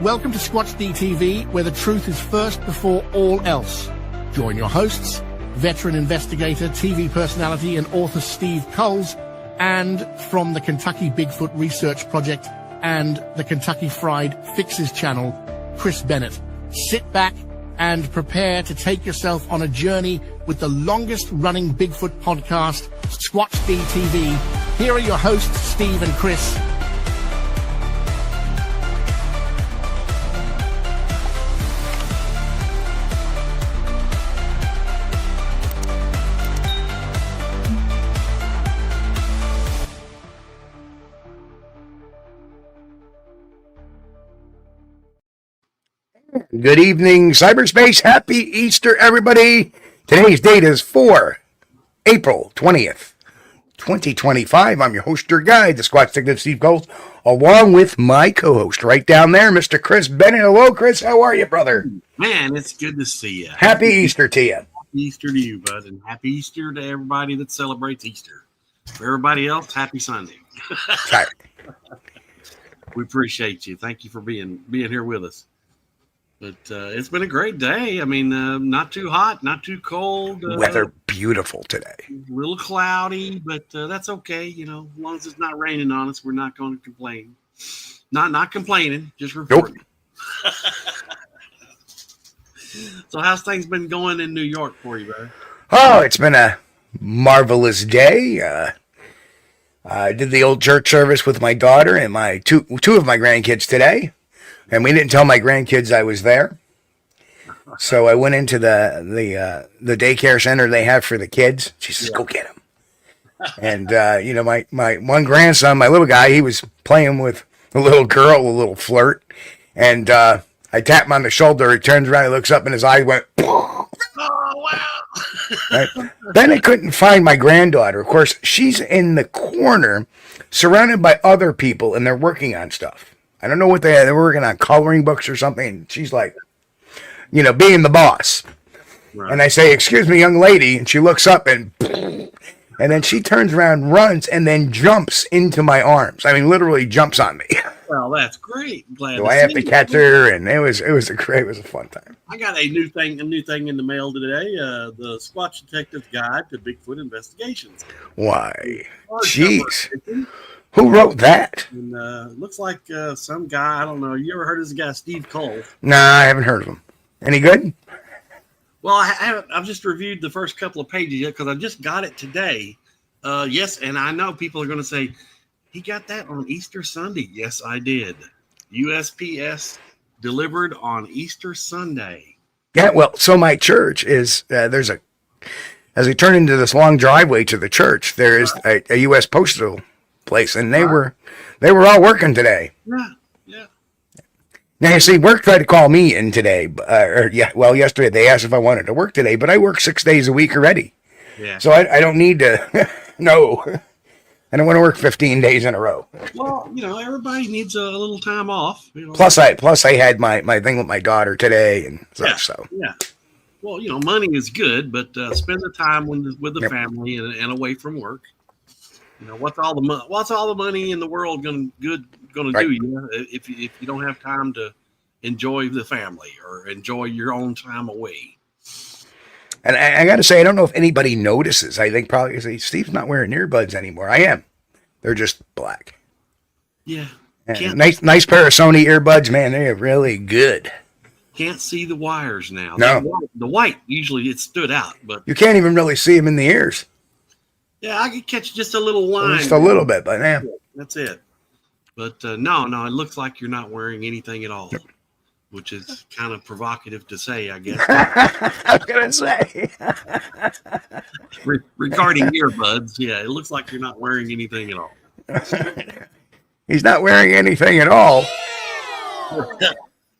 Welcome to Squatch-D TV, where the truth is first before all else. Join your hosts, veteran investigator, TV personality, and author Steve Coles, and from the Kentucky Bigfoot Research Project and the Kentucky Fried Fixes channel, Chris Bennett. Sit back and prepare to take yourself on a journey with the longest-running Bigfoot podcast, Squatch-D TV. Here are your hosts, Steve and Chris. Good evening, cyberspace. Happy Easter, everybody. Today's date is April 20th, 2025. I'm your host, your guide, the Squatch Detective Steve Coles, along with my co-host right down there, Mr. Chris Bennett. Hello, Chris. How are you, brother? Man, it's good to see you. Happy Easter to you. Happy Easter to you, bud, and happy Easter to everybody that celebrates Easter. For everybody else, happy Sunday. Right. We appreciate you. Thank you for being here with us. But it's been a great day. I mean, not too hot, not too cold. Weather beautiful today. A little cloudy, but that's okay. You know, as long as it's not raining on us, we're not going to complain. Not complaining, just reporting. Nope. So how's things been going in New York for you, brother? Oh, it's been a marvelous day. I did the old church service with my daughter and my two of my grandkids today. And we didn't tell my grandkids I was there. So I went into the daycare center they have for the kids. She says, go get them. And, my one grandson, my little guy, he was playing with a little girl, a little flirt. And I tapped him on the shoulder. He turns around, he looks up, and his eyes went, oh, wow. Right? Then I couldn't find my granddaughter. Of course, she's in the corner surrounded by other people, and they're working on stuff. I don't know what they're working on, coloring books or something. She's like, being the boss. Right. And I say, excuse me, young lady. And she looks up and then she turns around, runs, and then jumps into my arms. I mean, literally jumps on me. Well, that's great. Glad so I have to catch her, and it was a fun time. I got a new thing in the mail today. The Squatch Detective's Guide to Bigfoot Investigations. Why? Jeez. Who wrote that? And looks like some guy. I don't know. You ever heard of this guy, Steve Coles? Nah, I haven't heard of him. Any good? Well, I've just reviewed the first couple of pages yet because I just got it today. Yes, and I know people are going to say, he got that on Easter Sunday. Yes, I did. USPS delivered on Easter Sunday. Yeah, well, so my church is, as we turn into this long driveway to the church, there is a U.S. postal place, and they were all working today. Yeah. Now you see, work tried to call me in today, yesterday they asked if I wanted to work today, but I work 6 days a week already. Yeah. So I don't need to. No, I don't want to work 15 days in a row. Well, everybody needs a little time off. Plus I had my thing with my daughter today and such. Yeah. So yeah. Well, money is good, but spend the time with the family and away from work. What's all the money in the world gonna do you if you don't have time to enjoy the family or enjoy your own time away? And I got to say, I don't know if anybody notices. I think probably Steve's not wearing earbuds anymore. I am. They're just black. Yeah. Nice pair of Sony earbuds, man. They're really good. Can't see the wires now. No. The white usually it stood out, but you can't even really see them in the ears. Yeah, I could catch just a little line. Just a little bit, but yeah. That's it. But no, it looks like you're not wearing anything at all, which is kind of provocative to say, I guess. I was going to say. Regarding earbuds, yeah, it looks like you're not wearing anything at all. He's not wearing anything at all.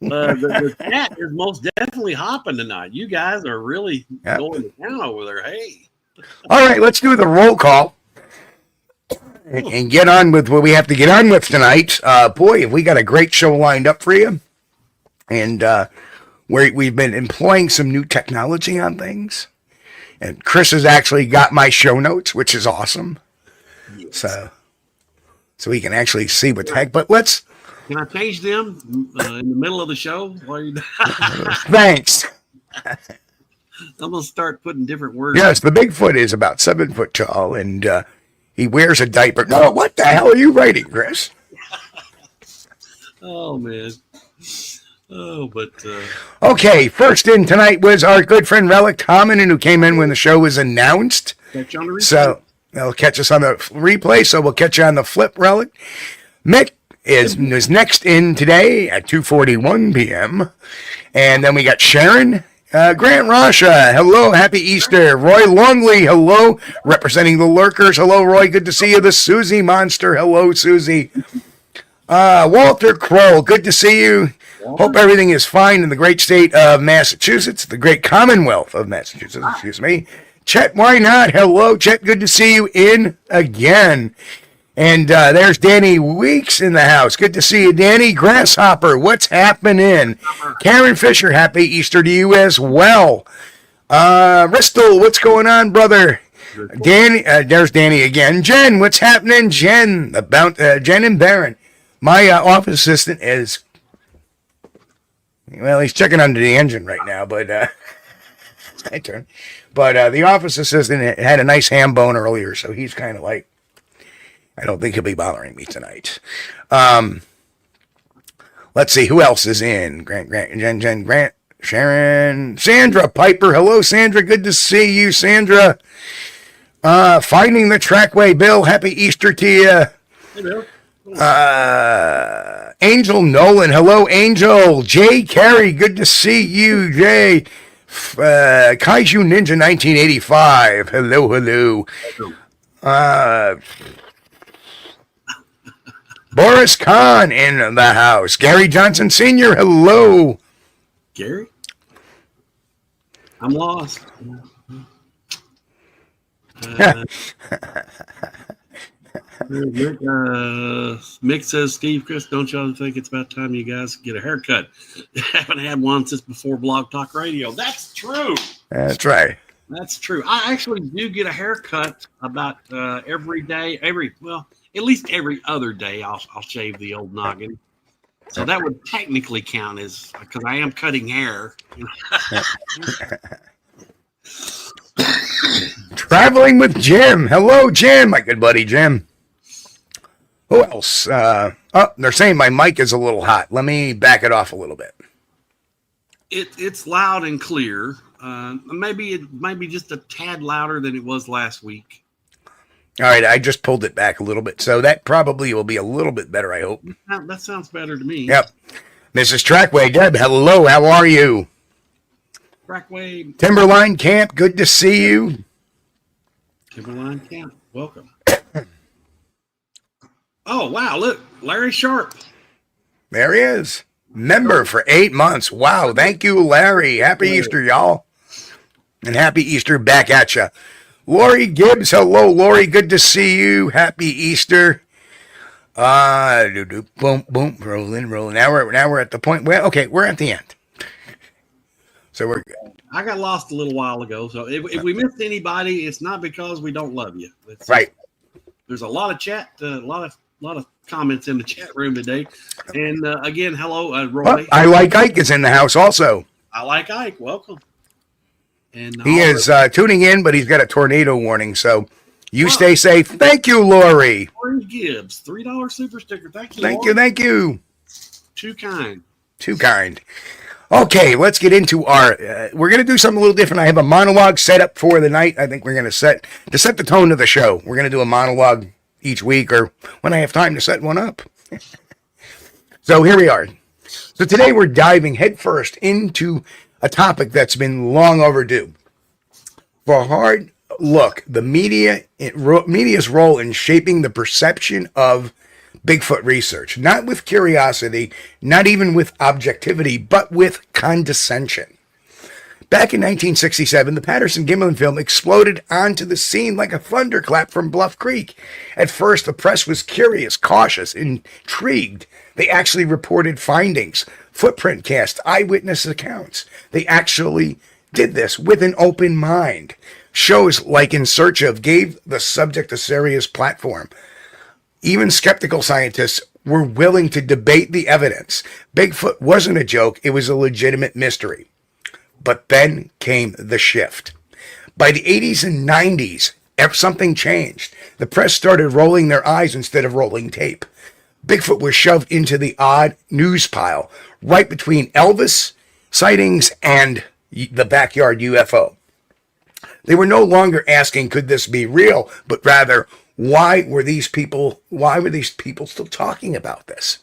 The chat is most definitely hopping tonight. You guys are really going to town over there. Hey. All right, let's do the roll call and get on with what we have to get on with tonight. Boy, we got a great show lined up for you. And we've been employing some new technology on things. And Chris has actually got my show notes, which is awesome. Yes. So we can actually see what the heck. But let's Can I change them in the middle of the show? While you Thanks. I'm gonna start putting different words. Yes, the Bigfoot is about 7 foot tall, and he wears a diaper. No, what the hell are you writing, Chris? Oh man. Oh, but Okay, first in tonight was our good friend Relic Common, who came in when the show was announced. catch you on the replay. So they'll catch us on the replay. So we'll catch you on the flip, Relic. Mick is next in today at 2:41 p.m. And then we got Sharon. Grant Rasha, hello, happy Easter. Roy Longley, hello, representing the Lurkers. Hello, Roy, good to see you. The Susie Monster, hello, Susie. Walter Kroll, good to see you. Hope everything is fine in the great state of Massachusetts, the great Commonwealth of Massachusetts, excuse me. Chet, why not? Hello, Chet, good to see you in again. And there's Danny Weeks in the house. Good to see you, Danny. Grasshopper, what's happening? Karen Fisher, happy Easter to you as well. Ristel, what's going on, brother? Danny, there's Danny again. Jen, what's happening? Jen, Jen and Barron. My office assistant is, well, he's checking under the engine right now, but my turn. But the office assistant had a nice ham bone earlier, so he's kind of like, I don't think he'll be bothering me tonight. Let's see, who else is in? Grant, Jen, Grant, Sharon, Sandra Piper. Hello, Sandra. Good to see you, Sandra. Finding the Trackway, Bill. Happy Easter to you. Hey, Bill. Angel Nolan. Hello, Angel. Jay Carey. Good to see you, Jay. Kaiju Ninja 1985. Hello. Boris Kahn in the house. Gary Johnson Sr., hello. Gary? I'm lost. Mick says, Steve, Chris, don't y'all think it's about time you guys get a haircut? Haven't had one since before Blog Talk Radio. That's true. That's right. That's true. I actually do get a haircut about every day, at least every other day. I'll shave the old noggin. So that would technically count as, because I am cutting hair. Traveling with Jim. Hello, Jim, my good buddy Jim. Who else? They're saying my mic is a little hot. Let me back it off a little bit. It's loud and clear. Maybe it might be just a tad louder than it was last week. All right, I just pulled it back a little bit, so that probably will be a little bit better, I hope. That sounds better to me. Yep. Mrs. Trackway, Deb, hello, how are you? Trackway. Timberline Camp, good to see you. Timberline Camp, welcome. Oh, wow, look, Larry Sharp. There he is. Member for 8 months. Wow, thank you, Larry. Happy Easter, y'all. And happy Easter back at you. Lori Gibbs, hello, Lori. Good to see you. Happy Easter. Boom, boom, rolling. Now we're at the point. Well, okay, we're at the end. So we're good. I got lost a little while ago. So if we missed anybody, it's not because we don't love you. It's right. There's a lot of chat, a lot of comments in the chat room today. And again, hello, Roy. I Like Ike is in the house also. I Like Ike. Welcome. And he is tuning in, but he's got a tornado warning. So you stay safe. Thank you, Lori. Lori Gibbs, $3 super sticker. Thank you. Thank you. Too kind. Okay, let's get into our. We're going to do something a little different. I have a monologue set up for the night. I think we're going to set the tone of the show. We're going to do a monologue each week, or when I have time to set one up. So here we are. So today we're diving headfirst into a topic that's been long overdue. For a hard look, the media's role in shaping the perception of Bigfoot research, not with curiosity, not even with objectivity, but with condescension. Back in 1967, the Patterson-Gimlin film exploded onto the scene like a thunderclap from Bluff Creek. At first, the press was curious, cautious, intrigued. They actually reported findings, footprint casts, eyewitness accounts. They actually did this with an open mind. Shows like In Search Of gave the subject a serious platform. Even skeptical scientists were willing to debate the evidence. Bigfoot wasn't a joke, it was a legitimate mystery. But then came the shift. By the 80s and 90s, something changed. The press started rolling their eyes instead of rolling tape. Bigfoot was shoved into the odd news pile, right between Elvis sightings and the backyard UFO. They were no longer asking, could this be real? But rather, why were these people still talking about this?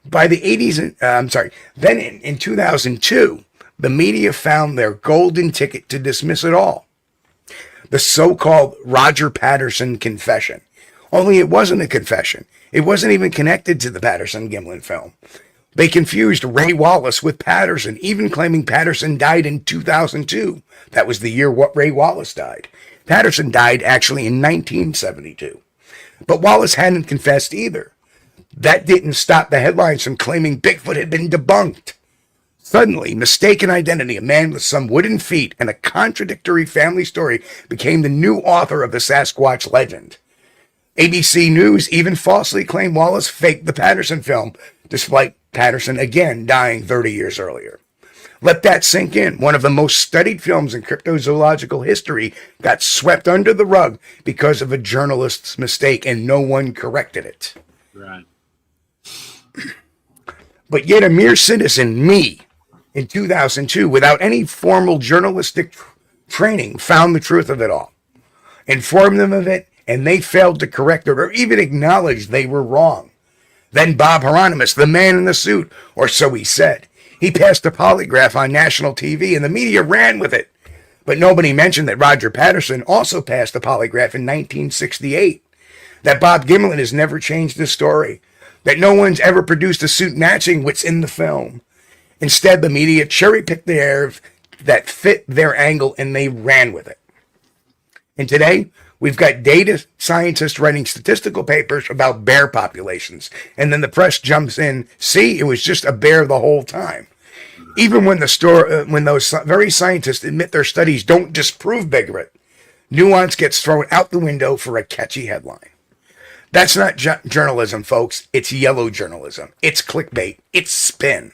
By the 80s, then in 2002, the media found their golden ticket to dismiss it all. The so-called Roger Patterson confession. Only it wasn't a confession. It wasn't even connected to the Patterson-Gimlin film. They confused Ray Wallace with Patterson, even claiming Patterson died in 2002. That was the year Ray Wallace died. Patterson died actually in 1972. But Wallace hadn't confessed either. That didn't stop the headlines from claiming Bigfoot had been debunked. Suddenly, mistaken identity, a man with some wooden feet, and a contradictory family story became the new author of the Sasquatch legend. ABC News even falsely claimed Wallace faked the Patterson film, despite Patterson again dying 30 years earlier. Let that sink in. One of the most studied films in cryptozoological history got swept under the rug because of a journalist's mistake, and no one corrected it. Right. But yet a mere citizen, me, in 2002, without any formal journalistic training, found the truth of it all, informed them of it, and they failed to correct it or even acknowledge they were wrong. Then Bob Hieronymus, the man in the suit, or so he said, he passed a polygraph on national TV and the media ran with it. But nobody mentioned that Roger Patterson also passed a polygraph in 1968, that Bob Gimlin has never changed his story, that no one's ever produced a suit matching what's in the film. Instead, the media cherry-picked the narrative that fit their angle and they ran with it. And today, we've got data scientists writing statistical papers about bear populations. And then the press jumps in, see, it was just a bear the whole time. Even when when those very scientists admit their studies don't disprove Bigfoot, nuance gets thrown out the window for a catchy headline. That's not journalism, folks. It's yellow journalism. It's clickbait. It's spin.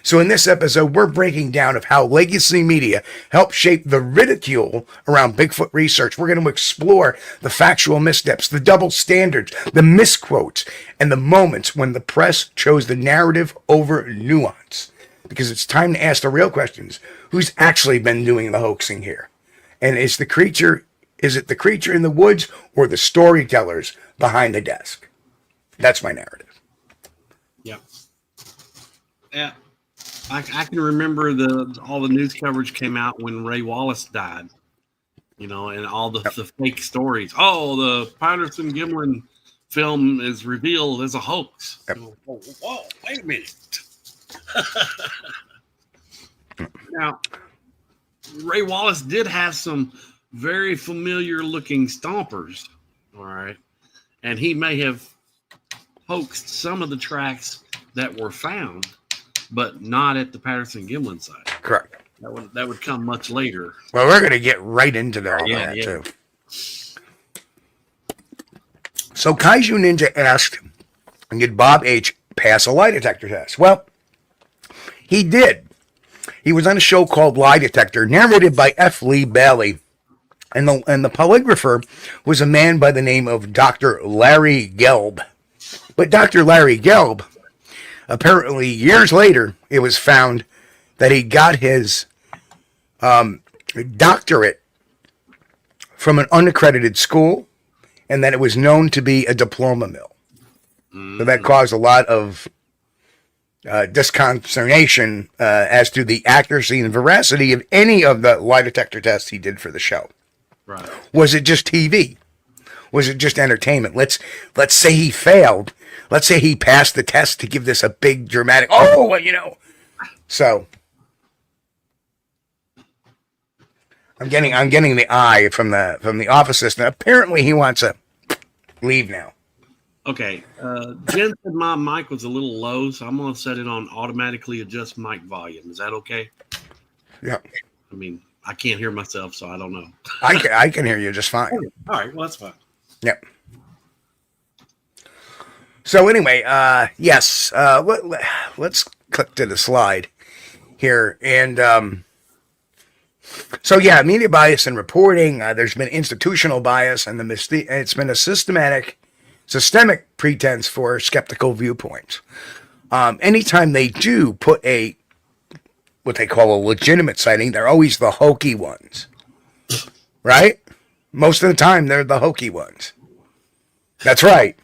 So in this episode, we're breaking down of how legacy media helped shape the ridicule around Bigfoot research. We're going to explore the factual missteps, the double standards, the misquotes, and the moments when the press chose the narrative over nuance. Because it's time to ask the real questions. Who's actually been doing the hoaxing here? And is it the creature in the woods or the storytellers behind the desk? That's my narrative. Yeah. Yeah. I can remember all the news coverage came out when Ray Wallace died, and all the fake stories. Oh, the Patterson-Gimlin film is revealed as a hoax. Yep. Whoa, wait a minute. Now, Ray Wallace did have some very familiar looking stompers, all right, and he may have hoaxed some of the tracks that were found, but not at the Patterson-Gimlin site. Correct. That would come much later. Well, we're going to get right into that too. So Kaiju Ninja asked, did Bob H. pass a lie detector test? Well, he did. He was on a show called Lie Detector, narrated by F. Lee Bailey. And the polygrapher was a man by the name of Dr. Larry Gelb. But Dr. Larry Gelb, apparently years later, it was found that he got his doctorate from an unaccredited school, and that it was known to be a diploma mill. So that caused a lot of disconsternation as to the accuracy and veracity of any of the lie detector tests he did for the show. Right. Was it just TV? Was it just entertainment? Let's say he failed. Let's say he passed the test to give this a big dramatic. So I'm getting the eye from the office assistant. Apparently he wants to leave now. Okay. Jen said my mic was a little low, so I'm going to set it on automatically adjust mic volume. Is that okay? Yeah. I mean, I can't hear myself, so I don't know. I can hear you just fine. All right. Well, that's fine. Yep. So anyway, yes, let's click to the slide here. And so, yeah, media bias and reporting, there's been institutional bias, and it's been a systemic pretense for skeptical viewpoints. Anytime they do put what they call a legitimate sighting, they're always the hokey ones, right? Most of the time, they're the hokey ones. That's right.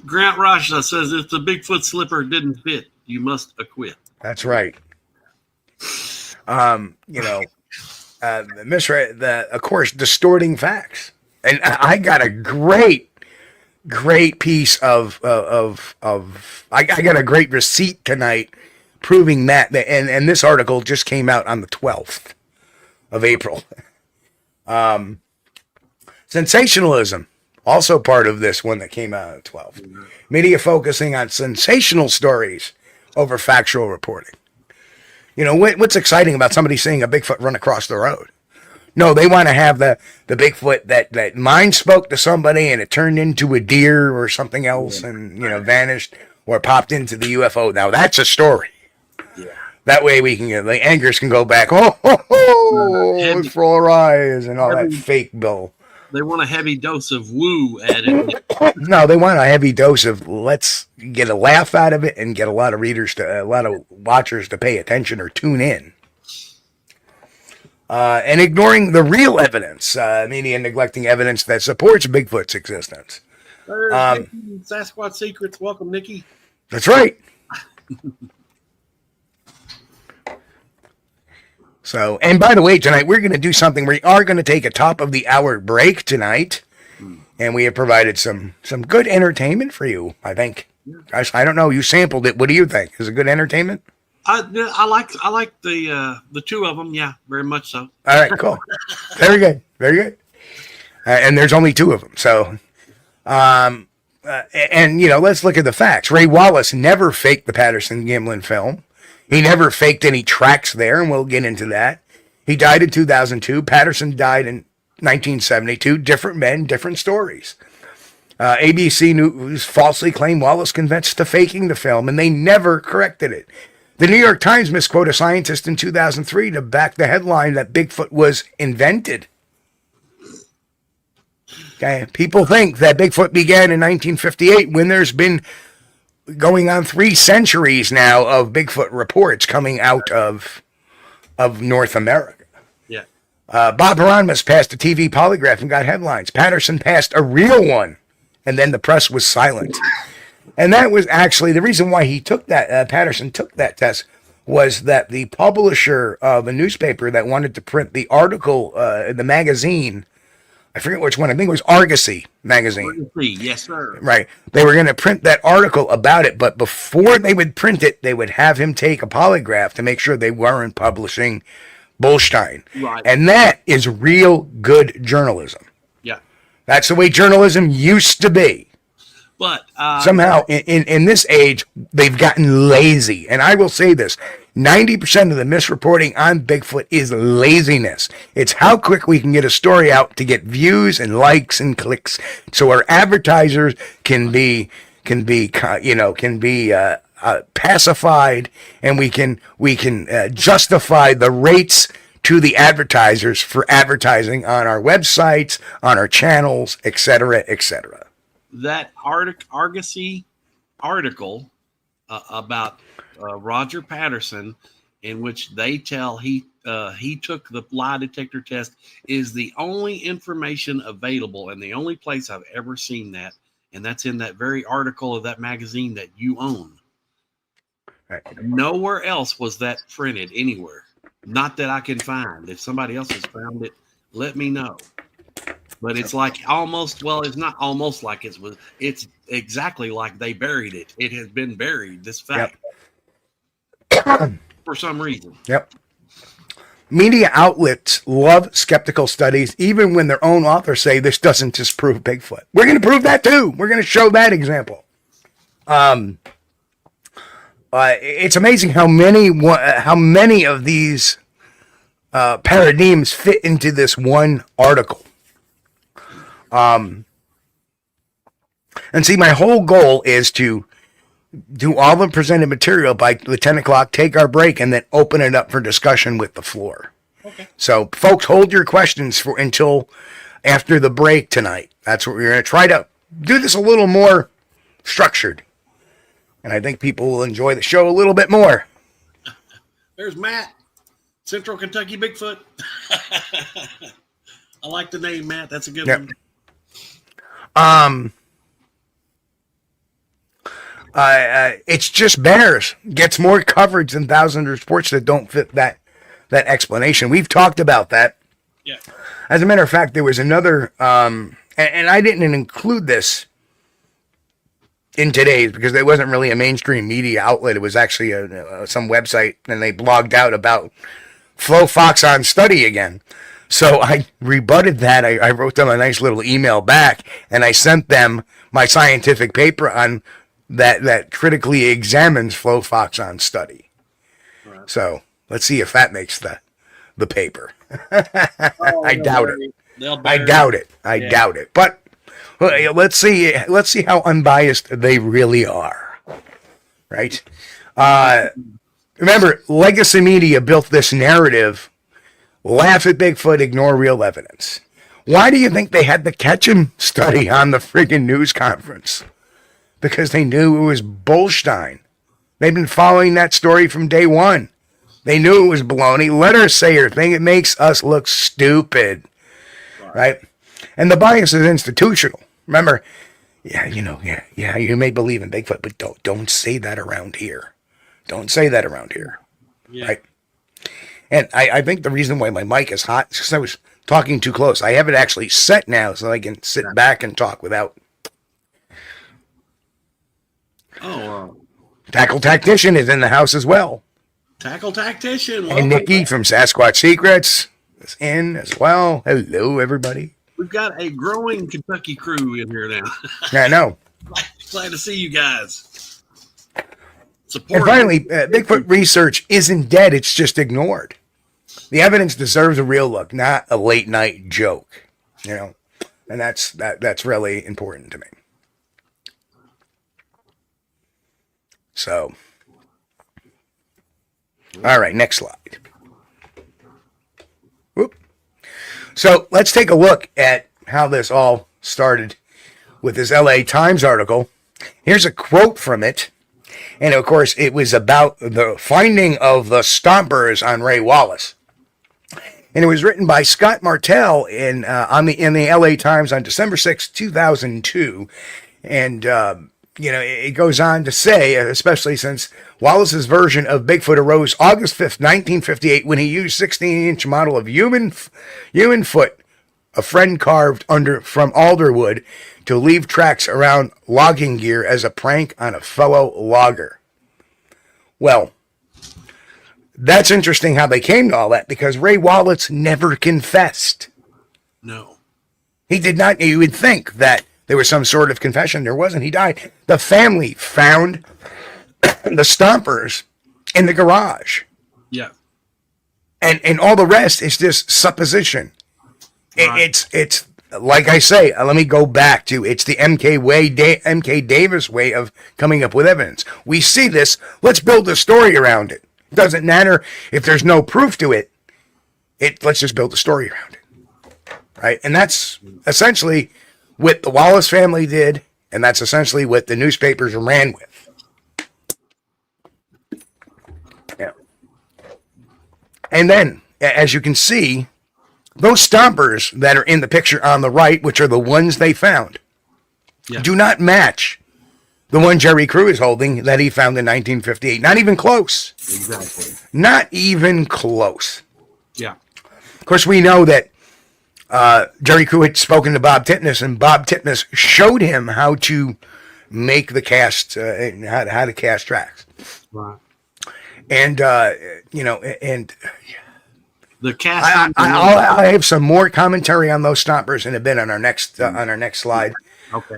Grant Rasha says, if the Bigfoot slipper didn't fit, you must acquit. That's right. Of course, distorting facts. And I got a great piece of I got a great receipt tonight proving that. And this article just came out on the 12th of April. Sensationalism, also part of this one that came out on the 12th. Media focusing on sensational stories over factual reporting. You know, what's exciting about somebody seeing a Bigfoot run across the road? No, they want to have the Bigfoot that mind spoke to somebody and it turned into a deer or something else and, vanished or popped into the UFO. Now, that's a story. Yeah. That way the anchors can go back, it's for all eyes and all that fake bill. They want a heavy dose of woo added. No, they want a heavy dose of let's get a laugh out of it and get a lot of watchers to pay attention or tune in. And ignoring the real evidence, media neglecting evidence that supports Bigfoot's existence. Sasquatch Secrets, welcome, Nikki. That's right. So, and by the way, tonight we're going to do something. We are going to take a top of the hour break tonight, and we have provided some good entertainment for you. I think. Guys, I don't know. You sampled it. What do you think? Is it good entertainment? I like the two of them. Yeah, very much so. All right, cool. Very good. Very good. And there's only two of them. So, let's look at the facts. Ray Wallace never faked the Patterson-Gimlin film. He never faked any tracks there, and we'll get into that. He died in 2002. Patterson died in 1972. Different men, different stories. ABC News falsely claimed Wallace confessed to faking the film, and they never corrected it. The New York Times misquoted a scientist in 2003 to back the headline that Bigfoot was invented. Okay, people think that Bigfoot began in 1958 when there's been going on 3 centuries now of Bigfoot reports coming out of North America. Yeah. Bob Hieronymus passed a TV polygraph and got headlines. Patterson passed a real one, and then the press was silent. And that was actually the reason why he took that. Patterson took that test was that the publisher of a newspaper that wanted to print the article, the magazine. I forget which one. I think it was Argosy magazine. Yes, sir. Right. They were going to print that article about it, but before they would print it, they would have him take a polygraph to make sure they weren't publishing bullshit. Right. And that is real good journalism. Yeah. That's the way journalism used to be. But somehow in this age, they've gotten lazy. And I will say this, 90% of the misreporting on Bigfoot is laziness. It's how quick we can get a story out to get views and likes and clicks, so our advertisers can be pacified, and we can justify the rates to the advertisers for advertising on our websites, on our channels, etc., etc. That Argosy article about Roger Patterson, in which they tell he took the lie detector test, is the only information available and the only place I've ever seen that, and that's in that very article of that magazine that you own. Right. Nowhere else was that printed anywhere. Not that I can find. If somebody else has found it, let me know. But it's like it's not almost like it's exactly like they buried it. It has been buried, this fact. Yep. For some reason. Yep. Media outlets love skeptical studies, even when their own authors say this doesn't disprove Bigfoot. We're going to prove that too. We're going to show that example. It's amazing how many of these paradigms fit into this one article. And see, my whole goal is to do all the presented material by the 10 o'clock, take our break, and then open it up for discussion with the floor. Okay. So, folks, hold your questions for until after the break tonight. That's what we're going to try to do this a little more structured. And I think people will enjoy the show a little bit more. There's Matt, Central Kentucky Bigfoot. I like the name, Matt. That's a good one. It's just bears. Gets more coverage than thousands of reports that don't fit that explanation. We've talked about that. Yeah. As a matter of fact, there was another, and I didn't include this in today's because it wasn't really a mainstream media outlet. It was actually some website, and they blogged out about Flo Foxon study again. So I rebutted that. I wrote them a nice little email back, and I sent them my scientific paper on that critically examines Flo Foxon study. Right. So let's see if that makes the paper. I doubt it. I doubt it. I doubt it. But let's see how unbiased they really are. Right? Remember, Legacy Media built this narrative: laugh at Bigfoot, ignore real evidence. Why do you think they had the Ketchum study on the friggin' news conference? Because they knew it was bullshine. They've been following that story from day one. They knew it was baloney. Let her say her thing. It makes us look stupid. Right? And the bias is institutional. Remember, you may believe in Bigfoot, but don't say that around here. Don't say that around here. Yeah. Right? And I think the reason why my mic is hot is because I was talking too close. I have it actually set now so I can sit back and talk without. Tackle Tactician is in the house as well. Tackle Tactician. And Nikki from Sasquatch Secrets is in as well. Hello, everybody. We've got a growing Kentucky crew in here now. Yeah, I know. Glad to see you guys. And finally, Bigfoot research isn't dead. It's just ignored. The evidence deserves a real look, not a late night joke. And that's really important to me. So, all right, next slide. Whoop. So let's take a look at how this all started with this LA Times article. Here's a quote from it. And of course, it was about the finding of the stompers on Ray Wallace. And it was written by Scott Martell in the LA Times on December 6, 2002. And, it goes on to say, especially since Wallace's version of Bigfoot arose August 5th, 1958, when he used 16-inch model of human foot, a friend carved from alderwood, to leave tracks around logging gear as a prank on a fellow logger. Well, that's interesting how they came to all that, because Ray Wallace never confessed. No. He did not. You would think that there was some sort of confession. There wasn't. He died. The family found the stompers in the garage. Yeah. And all the rest is just supposition. Right. It's like I say, let me go back to, it's the MK Davis way of coming up with evidence. We see this. Let's build a story around it. It doesn't matter if there's no proof to it. Let's just build a story around it. Right? And that's essentially what the Wallace family did, and that's essentially what the newspapers ran with. Yeah. And then, as you can see, those stompers that are in the picture on the right, which are the ones they found, do not match the one Jerry Crew is holding that he found in 1958. Not even close. Exactly. Not even close. Yeah. Of course, we know that Jerry Crew had spoken to Bob Titmus, and Bob Titmus showed him how to make the cast, how to cast tracks. Right. And, and the cast. I have some more commentary on those stompers in a bit on our next slide. Okay.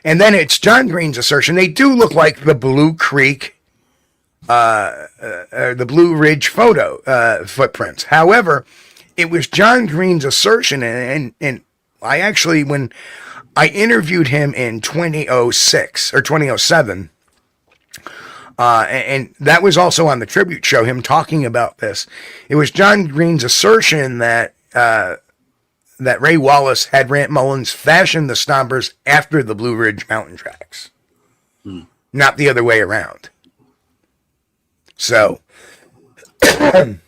And then it's John Green's assertion. They do look like the Blue Creek, the Blue Ridge footprints. However, it was John Green's assertion, and I actually, when I interviewed him in 2006 or 2007. And that was also on the tribute show, him talking about this. It was John Green's assertion that that Ray Wallace had Rant Mullins fashion the stompers after the Blue Ridge mountain tracks, not the other way around. So, and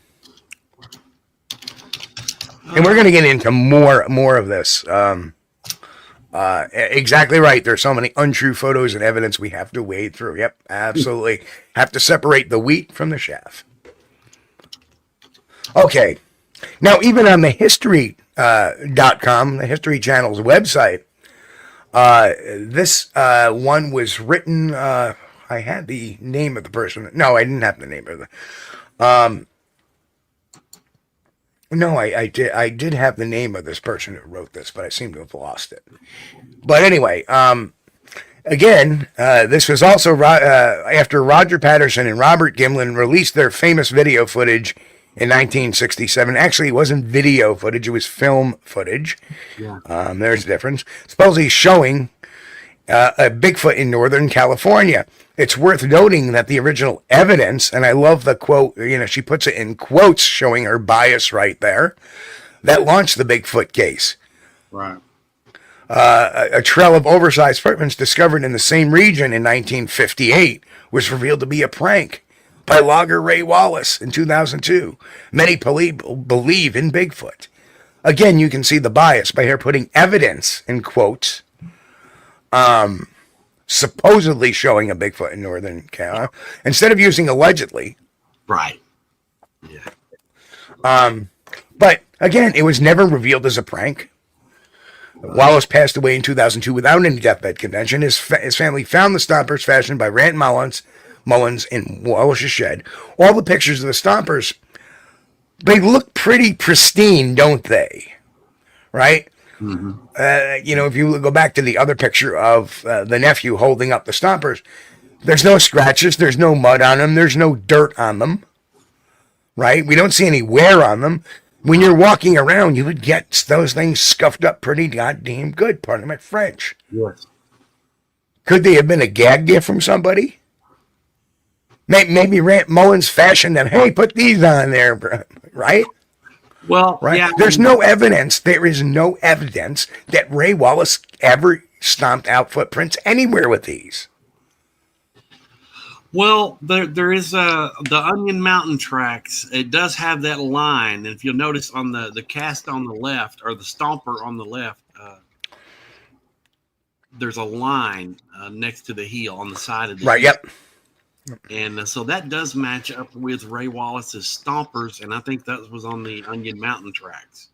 we're going to get into more of this. Exactly right. There's so many untrue photos and evidence we have to wade through. Yep, absolutely. Have to separate the wheat from the chaff. Okay. Now, even on the history.com, the History Channel's website, this one was written, I had the name of the person. No, I didn't have the name of the, no, I did have the name of this person who wrote this, but I seem to have lost it. But anyway, again, this was also after Roger Patterson and Robert Gimlin released their famous video footage in 1967. Actually, it wasn't video footage, it was film footage. Yeah. There's a difference. Supposedly showing a Bigfoot in Northern California. It's worth noting that the original evidence, and I love the quote, she puts it in quotes showing her bias right there, that launched the Bigfoot case. Right. A trail of oversized footprints discovered in the same region in 1958 was revealed to be a prank by logger Ray Wallace in 2002. Many believe in Bigfoot. Again, you can see the bias by her putting evidence in quotes, supposedly showing a Bigfoot in Northern California, instead of using allegedly. Right. Yeah. But again, it was never revealed as a prank. Wallace passed away in 2002 without any deathbed convention. His family found the stompers fashioned by Rant Mullins in Wallace's shed. All the pictures of the stompers, they look pretty pristine, don't they? Right? Mm-hmm. If you go back to the other picture of the nephew holding up the stompers, there's no scratches, there's no mud on them, there's no dirt on them. Right? We don't see any wear on them. When you're walking around, you would get those things scuffed up pretty goddamn good, pardon my French. Yes. Could they have been a gag gift from somebody? Maybe Rant Mullins fashioned them. Hey, put these on there, right? Well, right. Yeah. There's no evidence. There is no evidence that Ray Wallace ever stomped out footprints anywhere with these. Well, there is the Onion Mountain tracks. It does have that line, and if you'll notice on the cast on the left or the stomper on the left, there's a line next to the heel on the side of the right. heel. Yep. And so that does match up with Ray Wallace's stompers, and I think that was on the Onion Mountain tracks.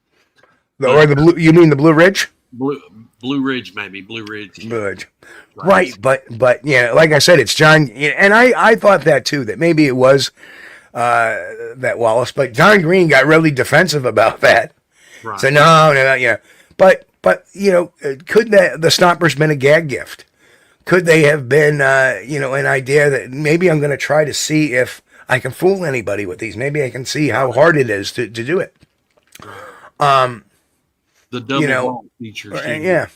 Or the blue? You mean the Blue Ridge? Blue Ridge, maybe Blue Ridge. Blue Ridge. Right, but yeah, like I said, it's John, and I thought that too, that maybe it was that Wallace, but John Green got really defensive about that. Right. So no, but could the stompers been a gag gift? Could they have been, an idea that maybe I'm going to try to see if I can fool anybody with these? Maybe I can see how hard it is to do it. The double feature. Yeah.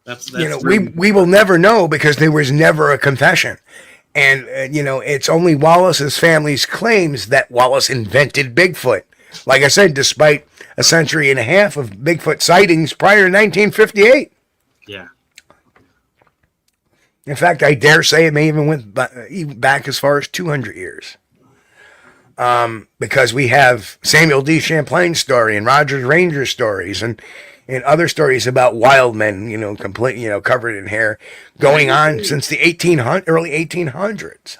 That's we will never know because there was never a confession. And, it's only Wallace's family's claims that Wallace invented Bigfoot. Like I said, despite a century and a half of Bigfoot sightings prior to 1958. Yeah. In fact, I dare say it may even went back as far as 200 years. Because we have Samuel D. Champlain's story and Rogers Ranger stories and other stories about wild men, covered in hair, going on since the early 1800s.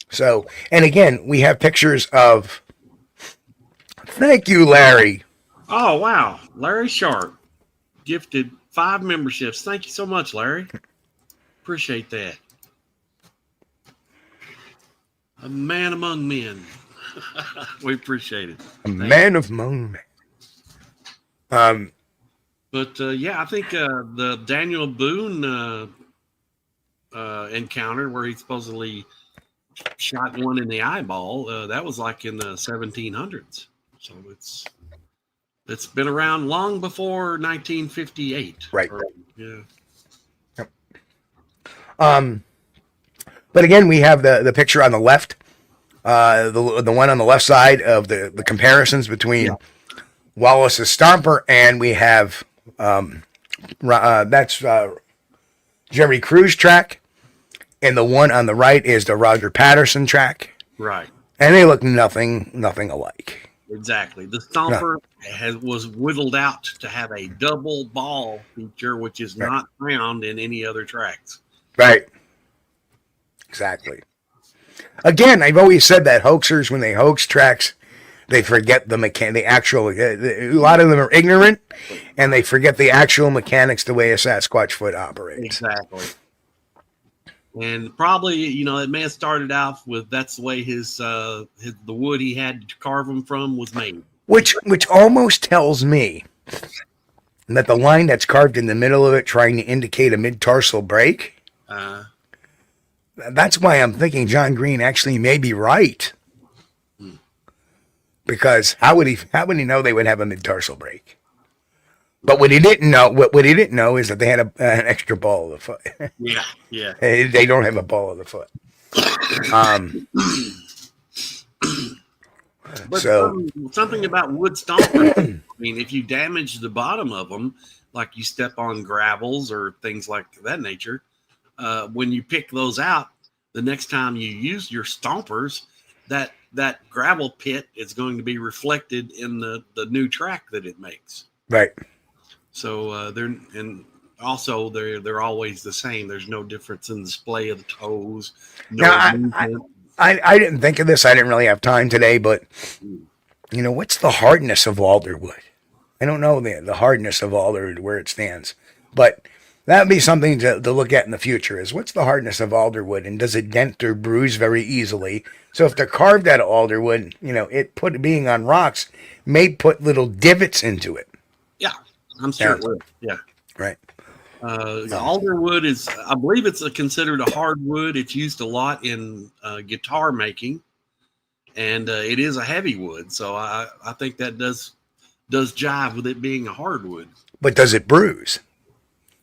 So, and again, we have pictures of. Thank you, Larry. Oh wow, Larry Sharp gifted 5 memberships. Thank you so much, Larry. Appreciate that. A man among men. We appreciate it. Man among men. But I think the Daniel Boone encounter where he supposedly shot one in the eyeball, that was like in the 1700s. So it's It's been around long before 1958. Right. Yeah. But again, we have the picture on the left, the one on the left side of the comparisons between Wallace's Stomper, and we have that's Jerry Crew's track, and the one on the right is the Roger Patterson track. Right. And they look nothing alike. Exactly. The Stomper was whittled out to have a double ball feature, which is not found in any other tracks. Right. Exactly. Again, I've always said that hoaxers, when they hoax tracks, they forget the actual. A lot of them are ignorant, and they forget the actual mechanics, the way a Sasquatch foot operates. Exactly. And probably, it may have started out with that's the way the wood he had to carve them from was made. Which almost tells me that the line that's carved in the middle of it, trying to indicate a mid-tarsal break. That's why I'm thinking John Green actually may be right. Because how would he know they would have a mid-tarsal break? But what he didn't know is that they had an extra ball of the foot. Yeah. They don't have a ball of the foot. But something about wood stompers. I mean, if you damage the bottom of them, like you step on gravels or things like that nature, when you pick those out, the next time you use your stompers, that gravel pit is going to be reflected in the new track that it makes. Right. So they're always the same. There's no difference in the display of the toes. I didn't think of this. I didn't really have time today, but what's the hardness of alderwood? I don't know the hardness of alder, where it stands, but that would be something to look at in the future. Is what's the hardness of alderwood, and does it dent or bruise very easily? So if they're carved out of alderwood, it being on rocks may put little divots into it. Yeah, I'm sure it would. Yeah, right. Alderwood is, I believe, it's considered a hardwood. It's used a lot in guitar making, and it is a heavy wood. So I think that does jive with it being a hardwood. But does it bruise?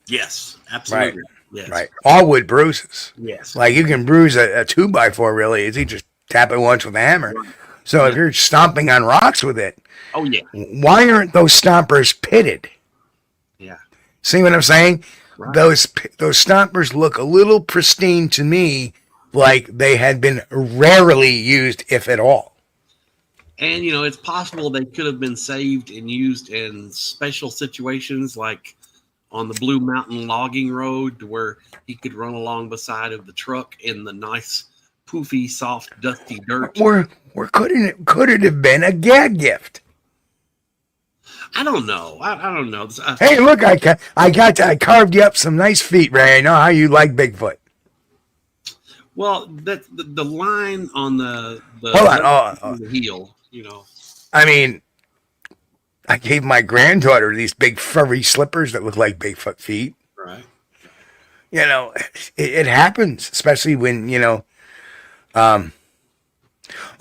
Yes, absolutely. Right. Yes. Right. All wood bruises. Yes. Like you can bruise a 2x4 really easy. Just tap it once with a hammer. Right. So if you're stomping on rocks with it, oh yeah. Why aren't those stompers pitted? Yeah. See what I'm saying? Right. Those stompers look a little pristine to me, like they had been rarely used, if at all. And it's possible they could have been saved and used in special situations, like on the Blue Mountain logging road, where he could run along beside of the truck in the nice, poofy, soft, dusty dirt. Or could it have been a gag gift? I don't know. I don't know. Hey, look! I carved you up some nice feet, Ray. I know how you like Bigfoot. Well, that the line on the heel, I mean, I gave my granddaughter these big furry slippers that look like Bigfoot feet. Right. It happens, especially when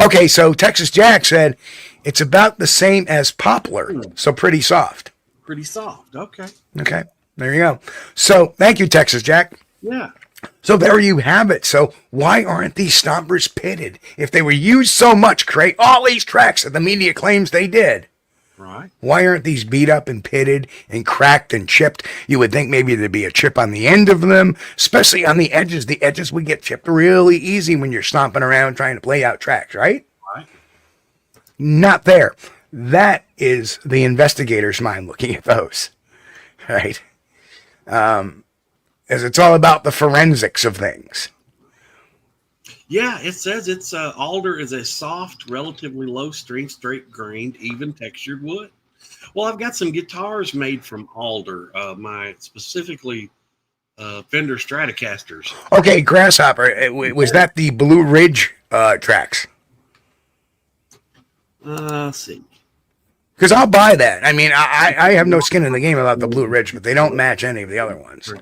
Okay, so Texas Jack said it's about the same as poplar, so pretty soft. Pretty soft. Okay. Okay, there you go. So thank you, Texas Jack. Yeah. So there you have it. So why aren't these stompers pitted? If they were used so much, create all these tracks that the media claims they did. Right. Why aren't these beat up and pitted and cracked and chipped? You would think maybe there'd be a chip on the end of them, especially on the edges. The edges would get chipped really easy when you're stomping around trying to play out tracks, right? Right. Not there. That is the investigator's mind looking at those, right? As it's all about the forensics of things. Yeah, it says it's alder is a soft, relatively low strength, straight grained, even textured wood. Well, I've got some guitars made from alder, my specifically Fender Stratocasters. Okay, Grasshopper, was that the Blue Ridge tracks? Let's see. Because I'll buy that. I mean, I have no skin in the game about the Blue Ridge, but they don't match any of the other ones.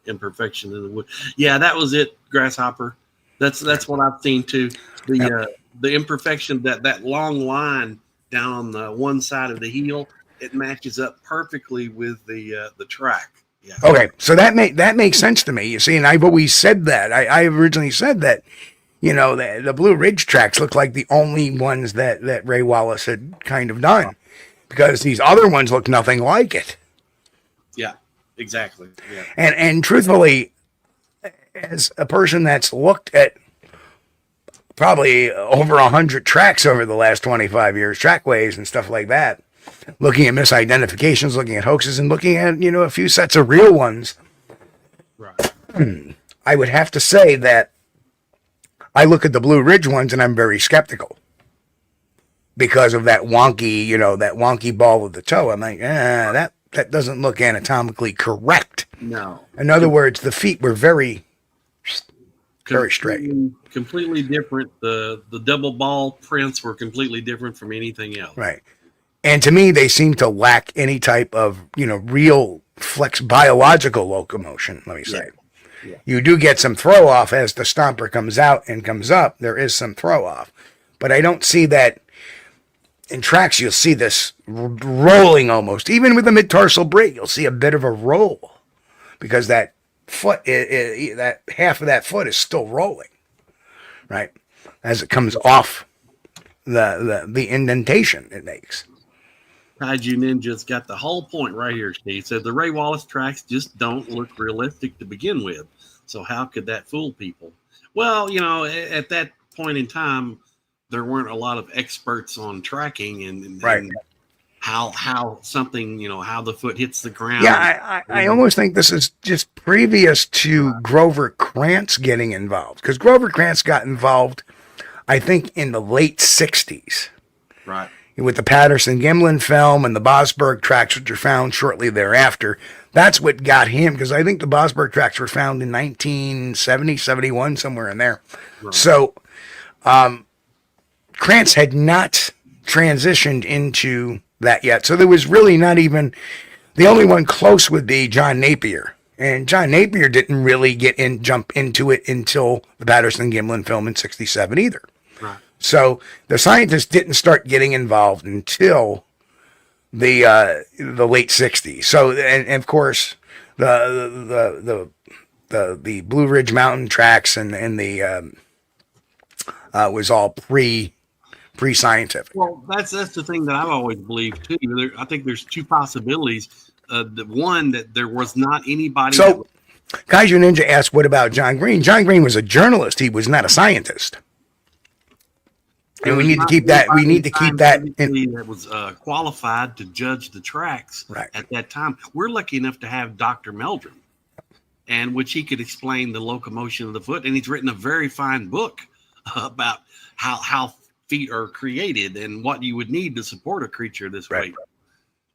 Imperfection in the wood. Yeah, that was it, Grasshopper. That's what I've seen too. The imperfection, that long line down on the one side of the heel, it matches up perfectly with the track. Yeah. Okay, so that makes sense to me. You see, and I've always said that. I originally said that, the Blue Ridge tracks look like the only ones that Ray Wallace had kind of done, because these other ones look nothing like it. Yeah, exactly. Yeah. And truthfully, as a person that's looked at probably over 100 tracks over the last 25 years, trackways and stuff like that, looking at misidentifications, looking at hoaxes, and looking at, a few sets of real ones. Right. I would have to say that I look at the Blue Ridge ones and I'm very skeptical because of that wonky ball of the toe. I'm like, that doesn't look anatomically correct. No. In other words, the feet were very straight. Completely different. The double ball prints were completely different from anything else. Right. And to me, they seem to lack any type of, real biological locomotion, let me say. Yeah. You do get some throw off as the stomper comes out and comes up. There is some throw off. But I don't see that in tracks. You'll see this rolling almost. Even with the mid-tarsal brake, you'll see a bit of a roll because that foot, that half of that foot is still rolling, right? As it comes off the indentation it makes. Kaiju Ninja's got the whole point right here, Steve. Said the Ray Wallace tracks just don't look realistic to begin with. So how could that fool people? Well, at that point in time, there weren't a lot of experts on tracking and right. And how something, how the foot hits the ground. Yeah, I almost think this is just previous to Grover Krantz getting involved. Because Grover Krantz got involved, I think, in the late 60s. Right. With the Patterson-Gimlin film and the Bosberg tracks, which were found shortly thereafter. That's what got him, because I think the Bosberg tracks were found in 1970, 71, somewhere in there. Right. So, Krantz had not transitioned into that yet. So there was really not even, the only one close would be John Napier. And John Napier didn't really jump into it until the Patterson-Gimlin film in 67 either. Right. So the scientists didn't start getting involved until the late 60s. So, and of course, the Blue Ridge Mountain tracks and the was all pre-scientific. Well, that's the thing that I've always believed too. I think there's two possibilities. The one that there was not anybody. So, Kaiju Ninja asked, "What about John Green?" John Green was a journalist. He was not a scientist. And we need to keep that. We need to keep that. That was qualified to judge the tracks at that time. We're lucky enough to have Dr. Meldrum, and which he could explain the locomotion of the foot. And he's written a very fine book about how feet are created and what you would need to support a creature this way.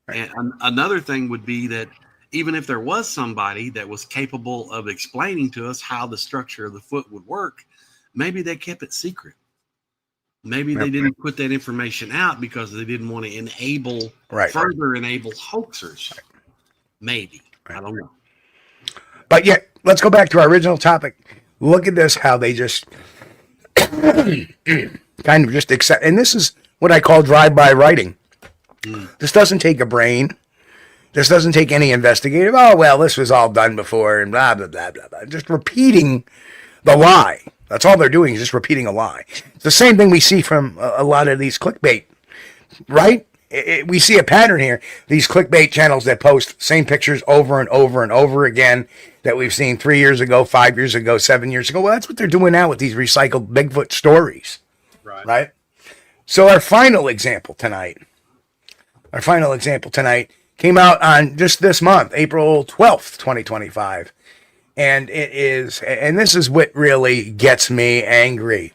Right. And another thing would be that even if there was somebody that was capable of explaining to us how the structure of the foot would work, maybe they kept it secret. Maybe they didn't put that information out because they didn't want to further enable hoaxers. Maybe. I don't know. But yeah, let's go back to our original topic. Look at this, how they just kind of just accept. And this is what I call drive-by writing. This doesn't take a brain. This doesn't take any investigative. Oh, well, this was all done before and blah, blah, blah, blah, blah. Just repeating the lie. That's all they're doing is just repeating a lie. It's the same thing we see from a lot of these clickbait, right? We see a pattern here. These clickbait channels that post same pictures over and over and over again that we've seen 3 years ago, 5 years ago, 7 years ago. Well, that's what they're doing now with these recycled Bigfoot stories, right? So our final example tonight came out on just this month, April 12th, 2025. And this is what really gets me angry.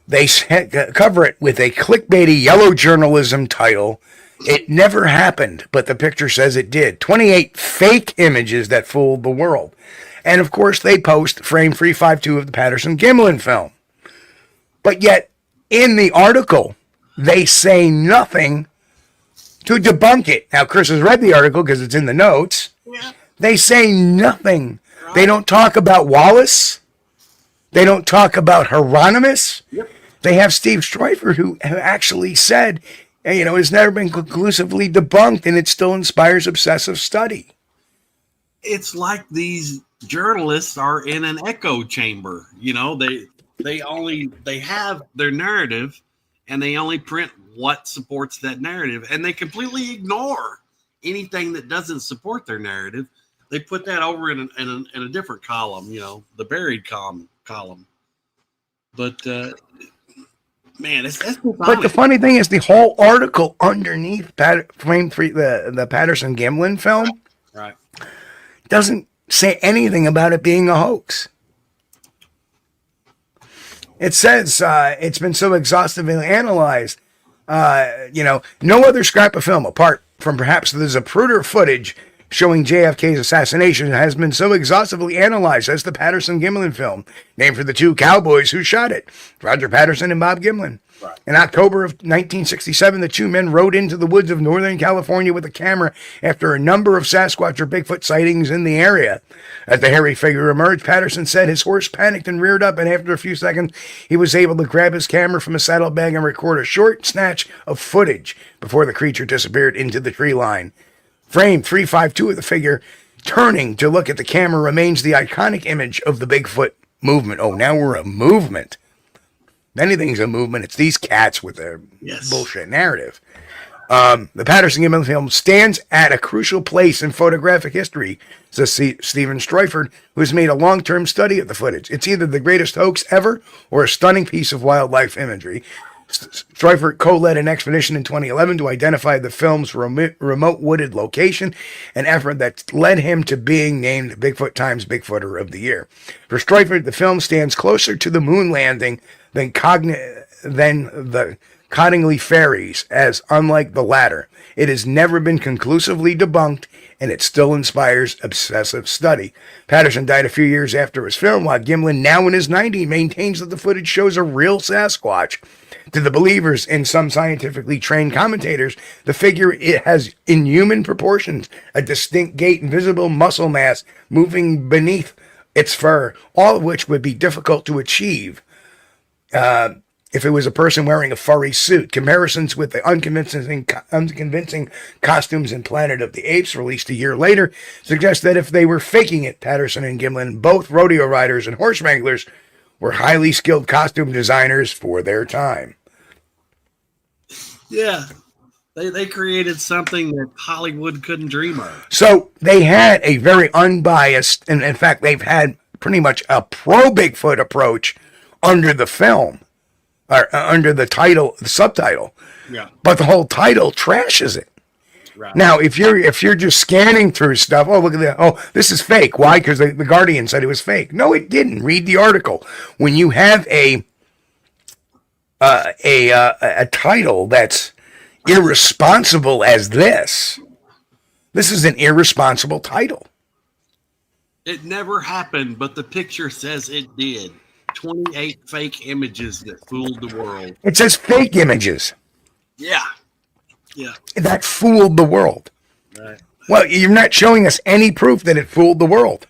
They cover it with a clickbaity yellow journalism title. It never happened, but the picture says it did. 28 fake images that fooled the world. And of course, they post frame 352 of the Patterson-Gimlin film. But yet, in the article, they say nothing to debunk it. Now, Chris has read the article because it's in the notes. Yeah. They say nothing. They don't talk about Wallace. They don't talk about Hieronymus. Yep. They have Steve Stryford, who actually said And, it's never been conclusively debunked, and it still inspires obsessive study. It's like these journalists are in an echo chamber. They have their narrative, and they only print what supports that narrative, and they completely ignore anything that doesn't support their narrative. They put that over in a different column, the buried column. But man, that's but the funny thing is, the whole article underneath Frame 3, the Patterson Gimlin film, right, doesn't say anything about it being a hoax. It says it's been so exhaustively analyzed. No other scrap of film, apart from perhaps the Zapruder footage showing JFK's assassination, has been so exhaustively analyzed as the Patterson Gimlin film, named for the two cowboys who shot it, Roger Patterson and Bob Gimlin. Right. In October of 1967, the two men rode into the woods of Northern California with a camera after a number of Sasquatch or Bigfoot sightings in the area. As the hairy figure emerged, Patterson said his horse panicked and reared up, and after a few seconds, he was able to grab his camera from a saddlebag and record a short snatch of footage before the creature disappeared into the tree line. Frame 352 of the figure turning to look at the camera remains the iconic image of the Bigfoot movement. Oh, now we're a movement. If anything's a movement, it's these cats with their bullshit narrative. The Patterson Gimlin film stands at a crucial place in photographic history, says Stephen Streufert, who has made a long-term study of the footage. It's either the greatest hoax ever or a stunning piece of wildlife imagery. Streufert co-led an expedition in 2011 to identify the film's remote wooded location, an effort that led him to being named Bigfoot Times Bigfooter of the Year. For Streufert, the film stands closer to the moon landing than the Cottingley fairies, as unlike the latter, it has never been conclusively debunked, and it still inspires obsessive study. Patterson died a few years after it was filmed, while Gimlin, now in his 90s, maintains that the footage shows a real Sasquatch. To the believers and some scientifically trained commentators, the figure has inhuman proportions, a distinct gait, and visible muscle mass moving beneath its fur, all of which would be difficult to achieve if it was a person wearing a furry suit. Comparisons with the unconvincing costumes in Planet of the Apes, released a year later, suggest that if they were faking it, Patterson and Gimlin, both rodeo riders and horse wranglers, were highly skilled costume designers for their time. Yeah, they created something that Hollywood couldn't dream of. So they had a very unbiased, and in fact, they've had pretty much a pro-Bigfoot approach under the film, or under the title, the subtitle. Yeah. But the whole title trashes it. Right. Now, if you're just scanning through stuff, oh, look at that. Oh, this is fake. Why? Because the Guardian said it was fake. No, it didn't. Read the article. When you have a title that's irresponsible as this is an irresponsible title. It never happened, but the picture says it did. 28 fake images that fooled the world. It says fake images. Yeah. Yeah. That fooled the world. Right. Well, you're not showing us any proof that it fooled the world.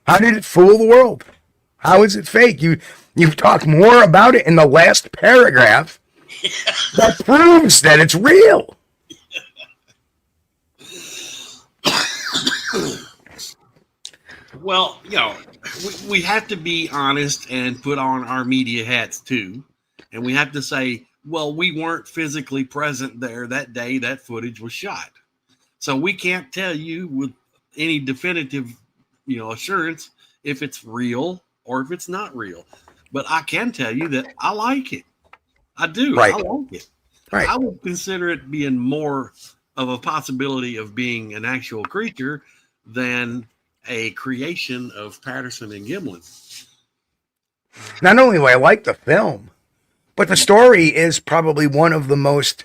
How did it fool the world? How is it fake? You've talked more about it in the last paragraph. Yeah. That proves that it's real. Well, we have to be honest and put on our media hats too. And we have to say, well, we weren't physically present there that day that footage was shot. So we can't tell you with any definitive, assurance if it's real or if it's not real. But I can tell you that I like it. I do. Right. I like it. Right. I would consider it being more of a possibility of being an actual creature than a creation of Patterson and Gimlin. Not only do I like the film, but the story is probably one of the most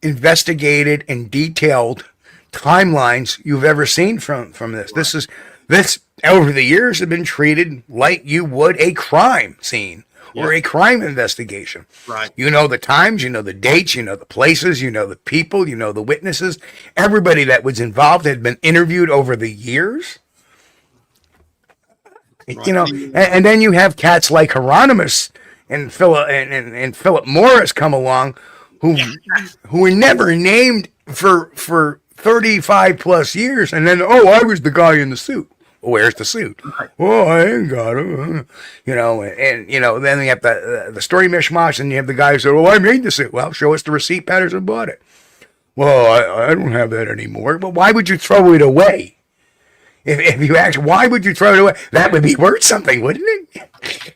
investigated and detailed timelines you've ever seen from this. Right. This over the years have been treated like you would a crime scene or a crime investigation. Right. You know the times, you know the dates, you know the places, you know the people, you know the witnesses. Everybody that was involved had been interviewed over the years. Right. And then you have cats like Hieronymus and Philip Morris come along, who were never named for 35 plus years, and then I was the guy in the suit. Well, where's the suit? Oh, I ain't got it. And then you have the story mishmash, and you have the guy who said, I made the suit. Well, show us the receipt. Patterson bought it. Well, I don't have that anymore. But why would you throw it away? If you actually, why would you throw it away? That would be worth something, wouldn't it?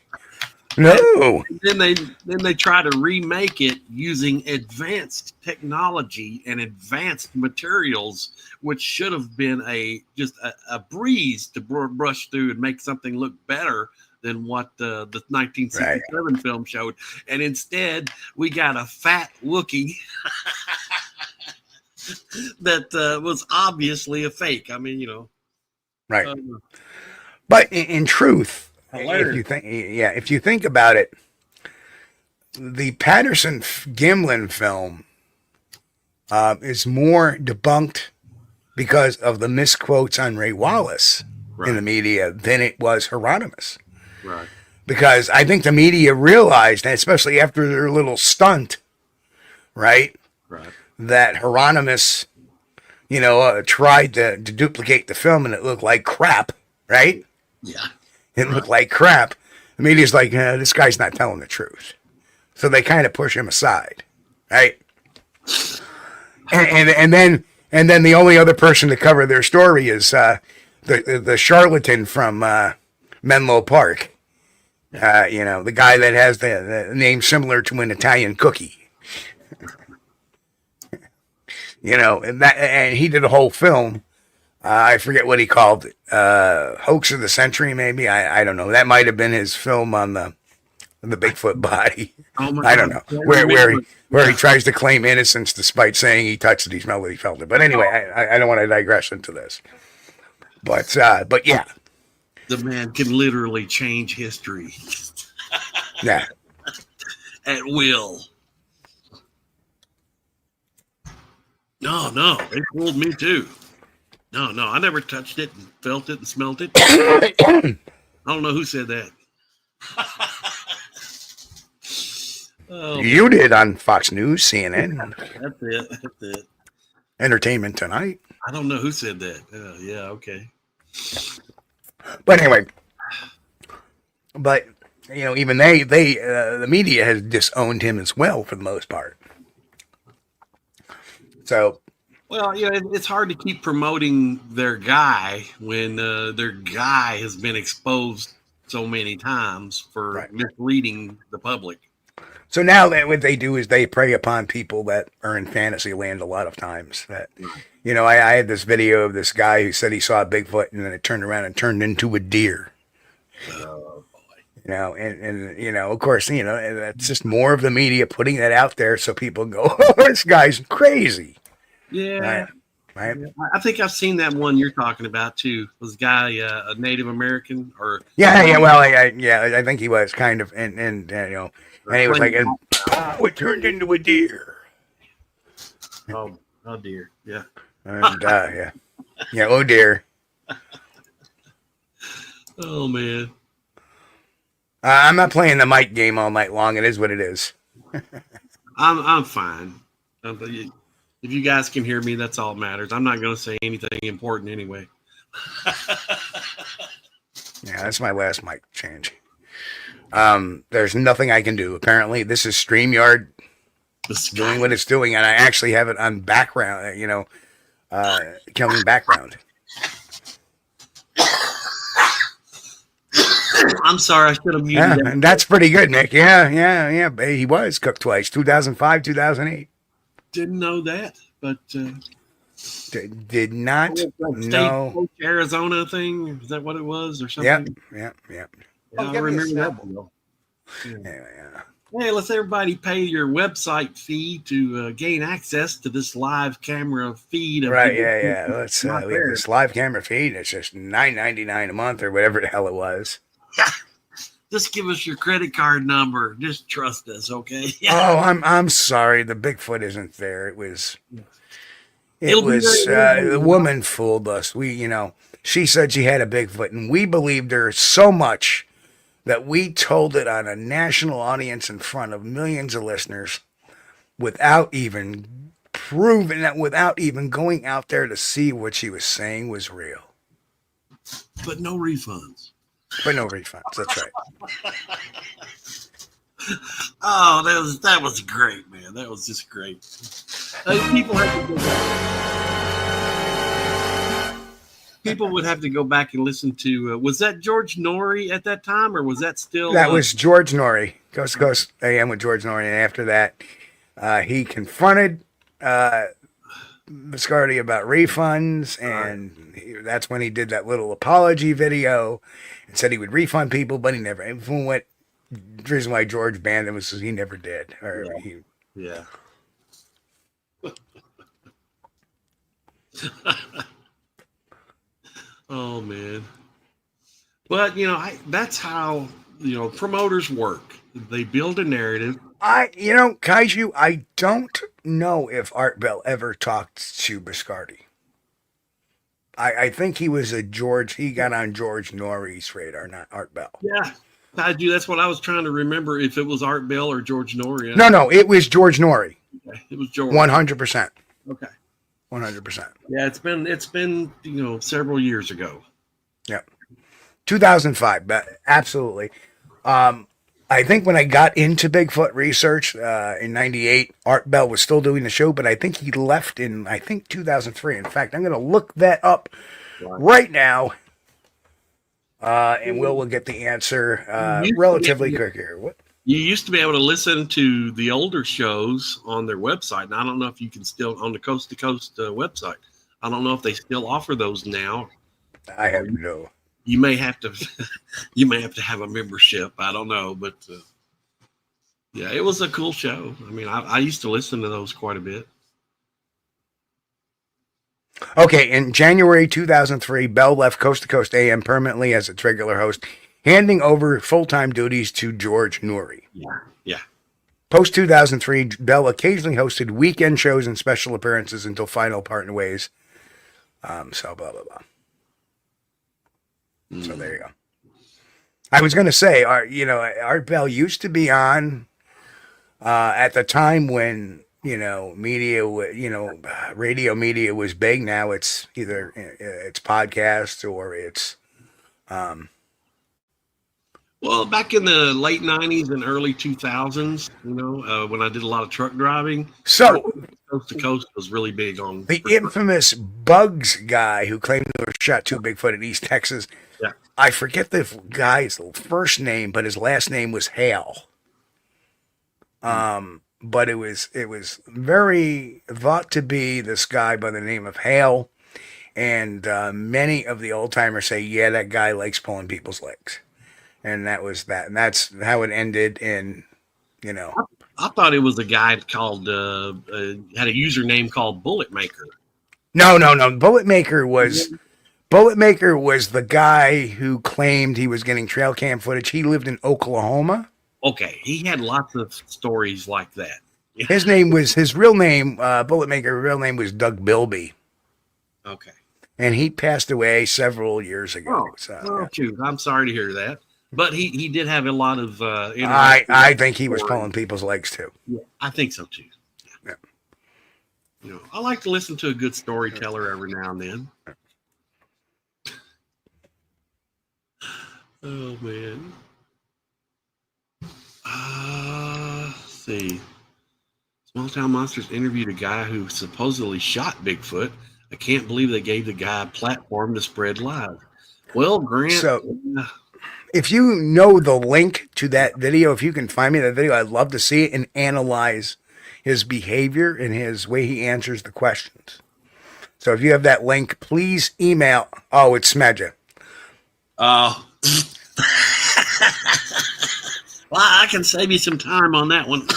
No. Then they try to remake it using advanced technology and advanced materials, which should have been just a breeze to brush through and make something look better than what the 1967 film showed. And instead, we got a fat Wookiee that was obviously a fake. I mean, Right. But in truth, hilarious. if you think about it, the Patterson Gimlin film is more debunked because of the misquotes on Ray Wallace in the media than it was Hieronymus. Right. Because I think the media realized, and especially after their little stunt, right, that Hieronymus, tried to duplicate the film and it looked like crap, right? Yeah. It looked like crap. The media's like, this guy's not telling the truth. So they kind of push him aside, right? And then the only other person to cover their story is the charlatan from Menlo Park. The guy that has the name similar to an Italian cookie. And he did a whole film. I forget what he called it. Hoax of the Century, maybe. I don't know. That might have been his film on the Bigfoot body. Oh I don't know. Where he tries to claim innocence despite saying he touched it, he smelled it, he felt it. But anyway, I don't want to digress into this. But yeah. The man can literally change history. Yeah. At will. No, they fooled me too. No, I never touched it and felt it and smelt it. I don't know who said that. You did on Fox News, CNN. That's it. Entertainment Tonight. I don't know who said that. Yeah, okay. But anyway, even the media has disowned him as well for the most part. So, well, it's hard to keep promoting their guy when their guy has been exposed so many times for misleading the public. So now that what they do is they prey upon people that are in fantasy land a lot of times. That, I had this video of this guy who said he saw a Bigfoot and then it turned around and turned into a deer. Oh, boy. And of course, that's just more of the media putting that out there so people go, oh, this guy's crazy. Yeah. Right. I think I've seen that one you're talking about too. Was the guy a Native American or? Yeah. Well, I think he was kind of, and he was like, it turned into a deer. Oh dear. Yeah. And oh dear. Oh man. I'm not playing the mic game all night long. It is what it is. I'm fine. If you guys can hear me, that's all that matters. I'm not going to say anything important anyway. Yeah, that's my last mic change. There's nothing I can do. Apparently, this is StreamYard doing what it's doing, and I actually have it on background, killing background. I'm sorry, I should have muted that. And that's pretty good, Nick. Yeah. He was cooked twice, 2005, 2008. Didn't know that, but did not know. Arizona thing, is that what it was or something? Yep. Yeah, I remember that deal. Yeah. Hey, let's everybody pay your website fee to gain access to this live camera feed. Right, yeah. Let's we have this live camera feed. It's just $9.99 a month or whatever the hell it was. Just give us your credit card number. Just trust us, okay? Oh, I'm sorry. The Bigfoot isn't there. It was the woman fooled us. She said she had a Bigfoot, and we believed her so much that we told it on a national audience in front of millions of listeners without even proving that, without even going out there to see what she was saying was real. But no refunds. But no refunds. That's right. Oh, that was great, man. That was just great. People have to go back. People would have to go back and listen to. Was that George Norrie at that time, or was that still? That was George Norrie. Coast to Coast AM with George Norrie, and after that, he confronted Biscardi about refunds, and that's when he did that little apology video and said he would refund people, but he never. Even went. The reason why George banned him was he never did. Yeah. Oh man. But that's how promoters work. They build a narrative. Kaiju, I don't know if Art Bell ever talked to Biscardi. I think he was he got on George Norrie's radar, not Art Bell. Yeah. Kaiju, that's what I was trying to remember, if it was Art Bell or George Norrie. No, it was George Norrie. Okay. It was George. 100%. Okay. 100%. Yeah, it's been several years ago. Yeah. 2005, but absolutely. I think when I got into Bigfoot research in 98, Art Bell was still doing the show, but I think he left in 2003. In fact, I'm going to look that up right now. And we'll get the answer relatively quick here. What? You used to be able to listen to the older shows on their website, and I don't know if you can still, on the Coast to Coast website. I don't know if they still offer those now. I have no. You may have to, have a membership. I don't know, but yeah, it was a cool show. I mean, I used to listen to those quite a bit. Okay, in January 2003, Bell left Coast to Coast AM permanently as its regular host, handing over full-time duties to George Norrie. Yeah. Post 2003, Bell occasionally hosted weekend shows and special appearances until final parting ways. So blah blah blah. So there you go. I was going to say, Art Bell used to be on at the time when. Media, radio media was big. Now it's either it's podcasts or it's. Well, back in the late 90s and early 2000s, when I did a lot of truck driving. So Coast to Coast was really big on. The infamous Bugs guy who claimed to have shot 2 Bigfoot in East Texas. Yeah. I forget the guy's first name, but his last name was Hale. But it was very thought to be this guy by the name of Hale, and many of the old timers say, yeah, that guy likes pulling people's legs, and that was that, and that's how it ended. In I thought it was a guy called had a username called Bullet Maker. No. Bullet Maker was the guy who claimed he was getting trail cam footage. He lived in Oklahoma. Okay, he had lots of stories like that. His real name, Bullet Maker, real name was Doug Bilby. Okay. And he passed away several years ago. Shoot, I'm sorry to hear that. But he did have a lot of. I think he was pulling people's legs too. Yeah, I think so too. Yeah. I like to listen to a good storyteller every now and then. Oh man. Let's see. Small Town Monsters interviewed a guy who supposedly shot Bigfoot. I can't believe they gave the guy a platform to spread lies. Well, Grant. So, if you know the link to that video, if you can find me that video, I'd love to see it and analyze his behavior and his way he answers the questions. So, if you have that link, please email. Oh, it's Smedja. Oh. Well, I can save you some time on that one.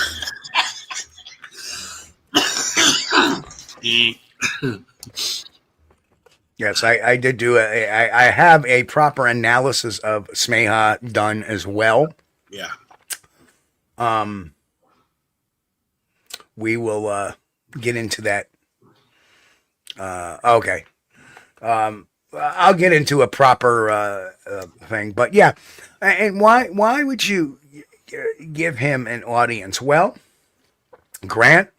Yes, I did do I have a proper analysis of Smeha done as well. Yeah. We will get into that. Okay. I'll get into a proper thing, but yeah. And why would you give him an audience? Well, Grant,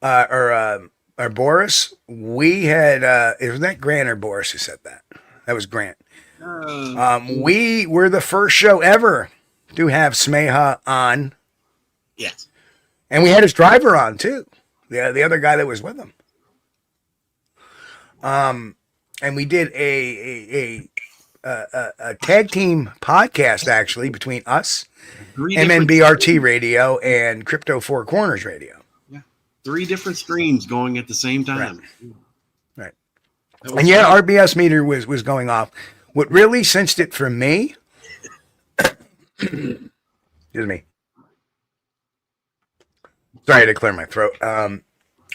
or Boris, we had, was that Grant or Boris who said that? That was Grant. We were the first show ever to have Smeha on. Yes. And we had his driver on too. The other guy that was with him. And we did a tag team podcast actually between us, MNBRT Radio, and Crypto Four Corners Radio. Yeah, 3 different streams going at the same time. Right. And yeah, RBS meter was going off. What really cinched it for me, excuse me. Sorry to clear my throat.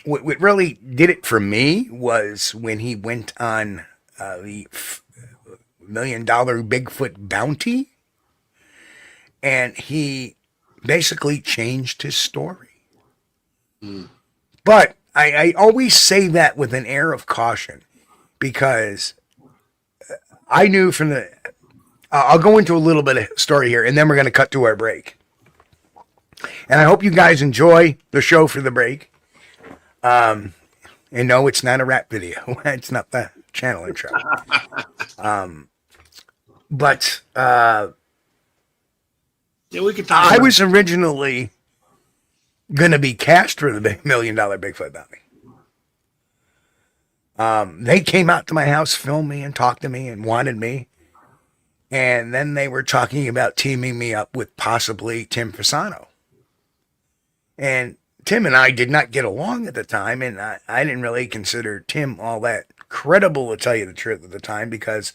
What really did it for me was when he went on the $1 million Bigfoot bounty, and he basically changed his story. But I always say that with an air of caution, because I knew from the... I'll go into a little bit of story here, and then we're going to cut to our break. And I hope you guys enjoy the show for the break. And no, it's not a rap video. It's not the channel intro. But yeah, we could talk I was originally going to be cast for the $1 million Bigfoot bounty. They came out to my house, filmed me, and talked to me, and wanted me. And then they were talking about teaming me up with possibly Tim Fasano. And Tim and I did not get along at the time, and I didn't really consider Tim all that credible, to tell you the truth, at the time, because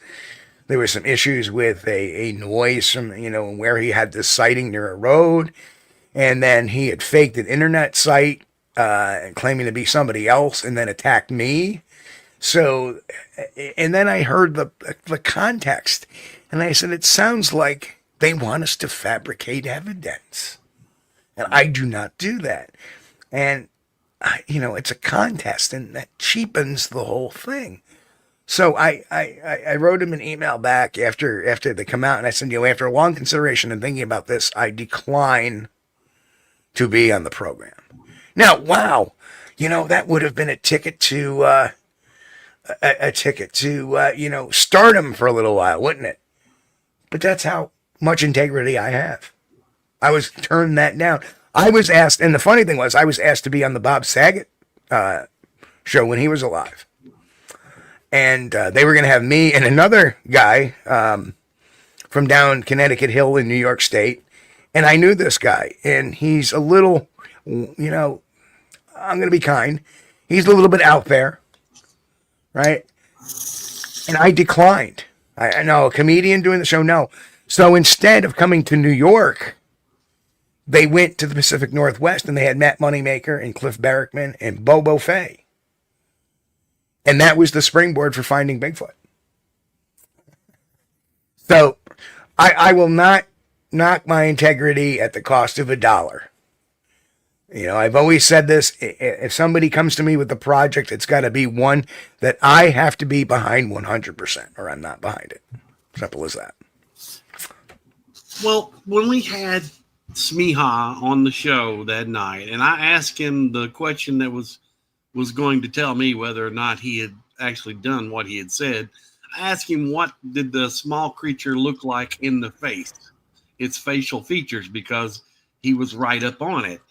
there were some issues with a noise from, where he had this sighting near a road, and then he had faked an internet site, claiming to be somebody else, and then attacked me. So, and then I heard the context, and I said, it sounds like they want us to fabricate evidence. And I do not do that. And, it's a contest, and that cheapens the whole thing. So I wrote him an email back after they come out, and I said, after a long consideration and thinking about this, I decline to be on the program. Now, wow, that would have been a ticket to stardom for a little while, wouldn't it? But that's how much integrity I have. I was turned that down. I was asked, and the funny thing was, I was asked to be on the Bob Saget show when he was alive. And they were going to have me and another guy from down Connecticut Hill in New York State. And I knew this guy, and he's a little, I'm going to be kind. He's a little bit out there, right? And I declined. I know, a comedian doing the show, no. So instead of coming to New York, they went to the Pacific Northwest, and they had Matt Moneymaker and Cliff Barrickman and Bobo Fay. And that was the springboard for finding Bigfoot. So I will not knock my integrity at the cost of $1. I've always said this. If somebody comes to me with a project, it's got to be one that I have to be behind 100%, or I'm not behind it. Simple as that. Well, when we had Smeha on the show that night, and I asked him the question that was going to tell me whether or not he had actually done what he had said. I asked him, what did the small creature look like in the face, its facial features, because he was right up on it,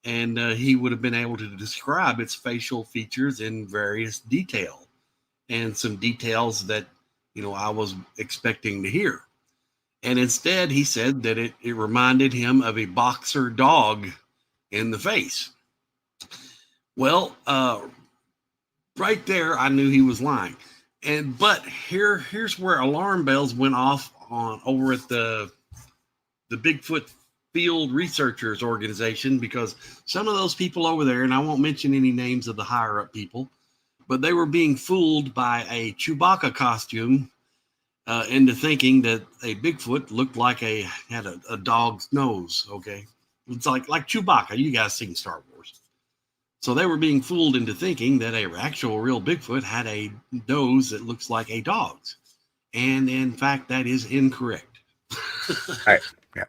and he would have been able to describe its facial features in various detail, and some details that, I was expecting to hear. And instead, he said that it reminded him of a boxer dog in the face. Well, right there, I knew he was lying. But here's where alarm bells went off over at the Bigfoot Field Researchers Organization, because some of those people over there, and I won't mention any names of the higher up people, but they were being fooled by a Chewbacca costume into thinking that a Bigfoot looked like had a dog's nose. Okay, it's like Chewbacca. You guys seen Star Wars, so they were being fooled into thinking that a actual real Bigfoot had a nose that looks like a dog's, and in fact, that is incorrect. Right. Yeah.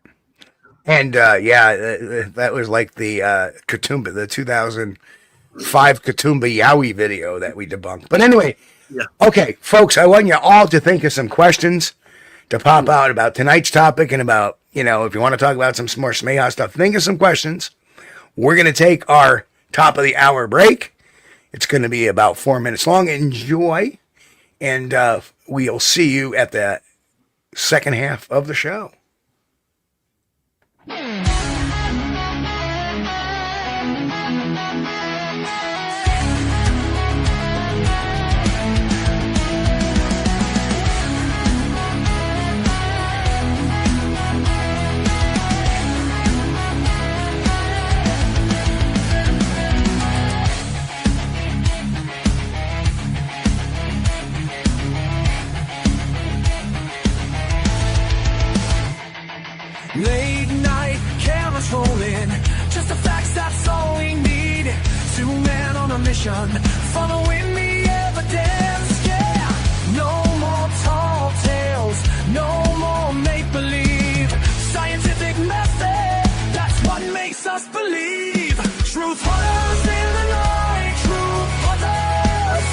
And that was like the Katoomba, the 2005 Katoomba Yowie video that we debunked. But anyway, Yeah. okay, folks, I want you all to think of some questions to pop out about tonight's topic and about, if you want to talk about some more Smeha stuff, think of some questions. We're going to take our top of the hour break. It's going to be about 4 minutes long. Enjoy. And we'll see you at the second half of the show. Late night, cameras rolling. Just the facts, that's all we need. 2 men on a mission, following the evidence. Yeah, no more tall tales, no more make-believe. Scientific method, that's what makes us believe. Truth hunters in the night, truth hunters.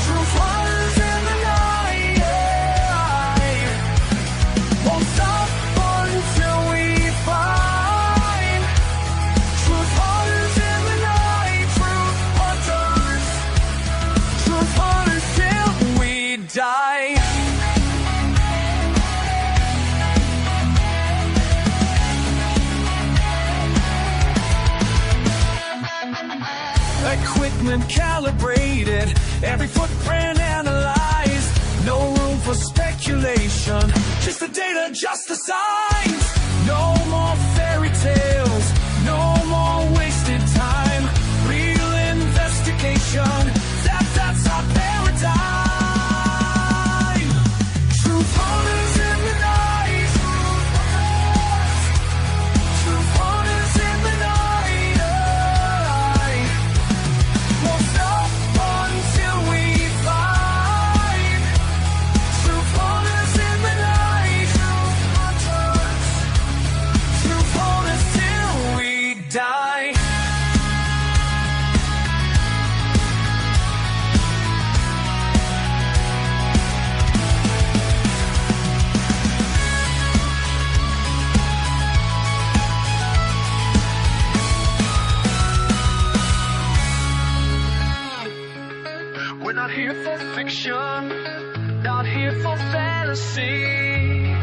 Truth hunters in the night, yeah. Won't stop until we find truth hunters in the night, truth hunters till we die. Equipment calibrated, every footprint analyzed. No room for speculation, just the data, just the signs. No more fairy tales, no more wasted time. Real investigation, that's our paradigm. Truth hunters in the night, truth hunters in the night. Won't stop until we find truth hunters in the night, truth hunters till we die. We're not here for fiction, not here for fantasy.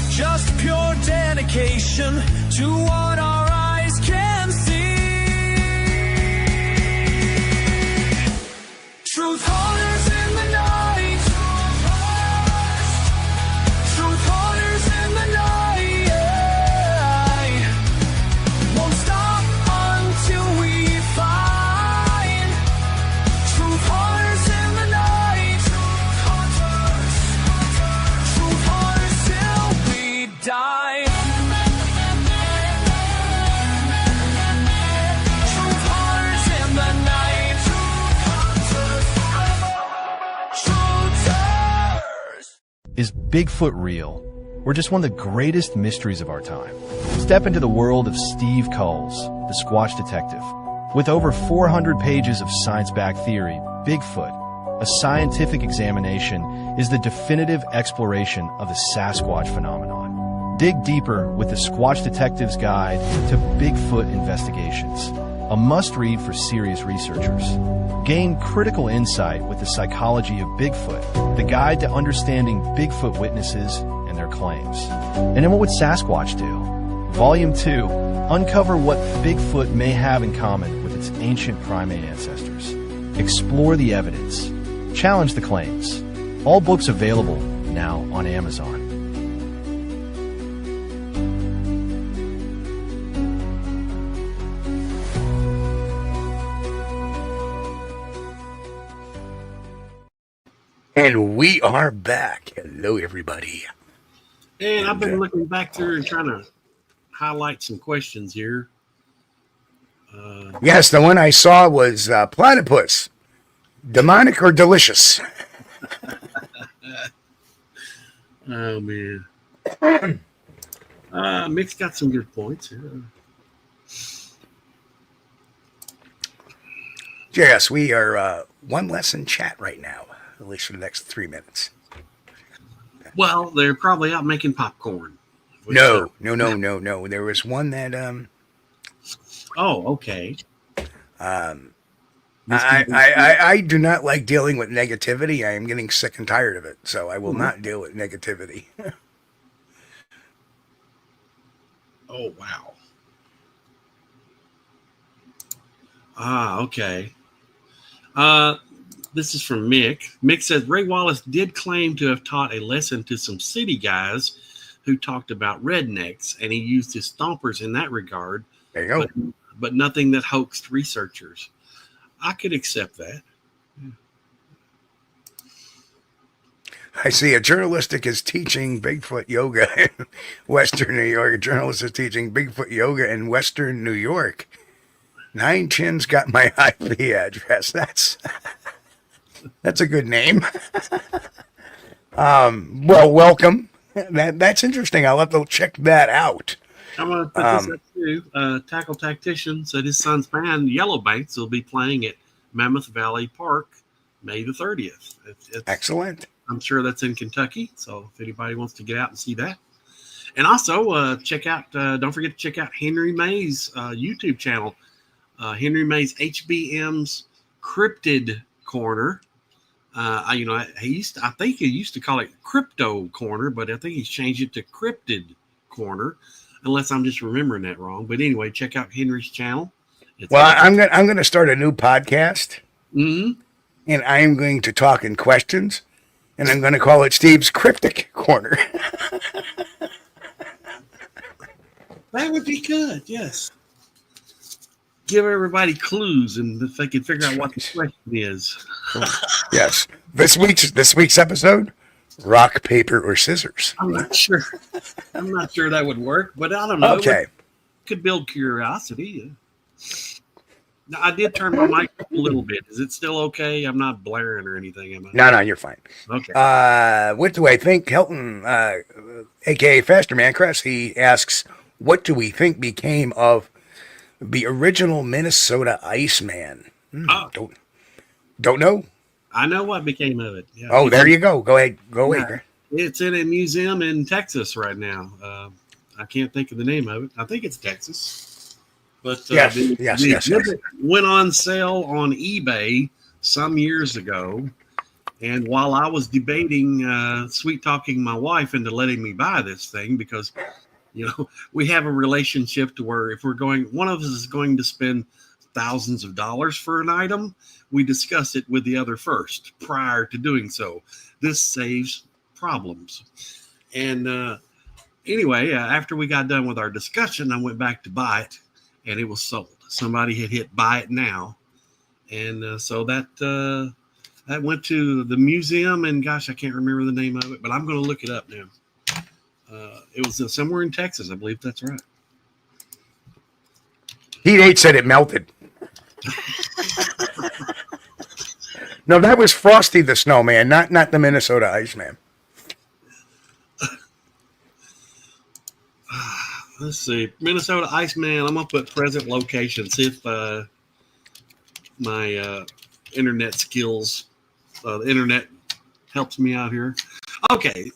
Just pure dedication to what our eyes can see. Truth hunters in the night, truth hunters in the night, yeah. Won't stop until we find truth hunters in the night, truth hunters till we die. Truth hunters in the night, truth hunters. Is Bigfoot real? Or just one of the greatest mysteries of our time? Step into the world of Steve Culls, the Squatch detective. With over 400 pages of science-backed theory, Bigfoot, a scientific examination, is the definitive exploration of the Sasquatch phenomenon. Dig deeper with the Squatch Detective's Guide to Bigfoot Investigations, a must-read for serious researchers. Gain critical insight with the psychology of Bigfoot, the guide to understanding Bigfoot witnesses and their claims. And then what would Sasquatch do? Volume 2, uncover what Bigfoot may have in common with its ancient primate ancestors. Explore the evidence. Challenge the claims. All books available now on Amazon. And we are back. Hello, everybody. And I've been looking back through and trying to highlight some questions here. Yes, the one I saw was platypus. Demonic or delicious? Oh, man. Mick's got some good points. Yes, we are one less in chat right now, at least for the next 3 minutes. Well, they're probably out making popcorn. No. There was one that Oh, okay. I do not like dealing with negativity. I am getting sick and tired of it, so I will not deal with negativity. Oh, wow. Okay. This is from Mick. Mick says Ray Wallace did claim to have taught a lesson to some city guys who talked about rednecks, and he used his stompers in that regard. There you go. But nothing that hoaxed researchers. I could accept that. I see a journalistic is teaching Bigfoot yoga in Western New York. A journalist is teaching Bigfoot yoga in Western New York. 9 Chins got my IP address. That's a good name. Well, welcome. That's interesting. I'll have to check that out. I'm going to put this up too. Tackle Tactician said his son's band, Yellowbanks, will be playing at Mammoth Valley Park May the 30th. Excellent. I'm sure that's in Kentucky. So if anybody wants to get out and see that. And also check out, don't forget to check out Henry May's YouTube channel. Henry May's HBM's Cryptid Corner. I think he used to call it Crypto Corner, but I think he's changed it to Cryptid Corner, unless I'm just remembering that wrong. But anyway, check out Henry's channel. I'm gonna start a new podcast, and I'm going to talk in questions, and I'm going to call it Steve's Cryptic Corner. That would be good. Yes. Give everybody clues, and if they can figure out what the question is. Yes. This week's episode: rock, paper, or scissors. I'm not sure. I'm not sure that would work, but I don't know. Okay. Could build curiosity. Now, I did turn my mic up a little bit. Is it still okay? I'm not blaring or anything, am I? No, you're fine. Okay. What do I think? Hilton, a.k.a. Faster Man Cress, he asks, what do we think became of the original Minnesota Iceman? Don't know. I know what became of it. Yeah. Oh, there you go. Go ahead. Go ahead. It's in a museum in Texas right now. I can't think of the name of it. I think it's Texas. But yes. Exhibit went on sale on eBay some years ago. And while I was debating, sweet talking my wife into letting me buy this thing, because we have a relationship to where if one of us is going to spend thousands of dollars for an item, we discuss it with the other first prior to doing so. This saves problems. And anyway, after we got done with our discussion, I went back to buy it, and it was sold. Somebody had hit buy it now. And so that went to the museum, and gosh, I can't remember the name of it, but I'm going to look it up now. It was somewhere in Texas. I believe that's right. Heat 8 said it melted. No, that was Frosty the Snowman, not the Minnesota Iceman. Let's see. Minnesota Iceman. I'm going to put present location. See if my internet skills, the internet helps me out here. Okay.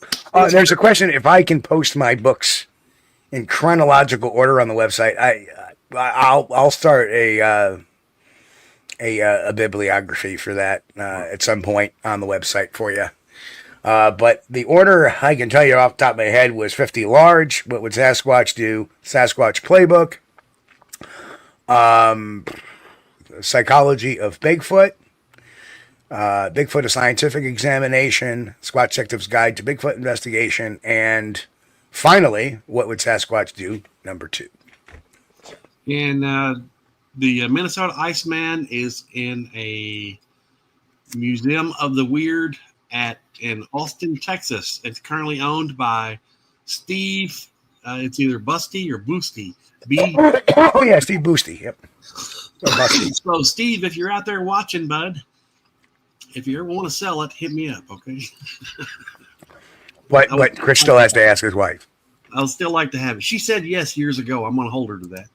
There's a question if I can post my books in chronological order on the website. I'll start a bibliography for that at some point on the website for you. But the order I can tell you off the top of my head was 50 Large. What would Sasquatch do? Sasquatch Playbook. Psychology of Bigfoot. Bigfoot: A Scientific Examination, Squatch Detective's Guide to Bigfoot Investigation, and finally, What Would Sasquatch Do? #2. And the Minnesota Iceman is in a Museum of the Weird in Austin, Texas. It's currently owned by Steve. It's either Busty or Boosty. Oh yeah, Steve Boosty. Yep. So Steve, if you're out there watching, bud, if you ever want to sell it, hit me up, okay? But Chris still has to ask his wife. I'll still like to have it. She said yes years ago. I'm going to hold her to that.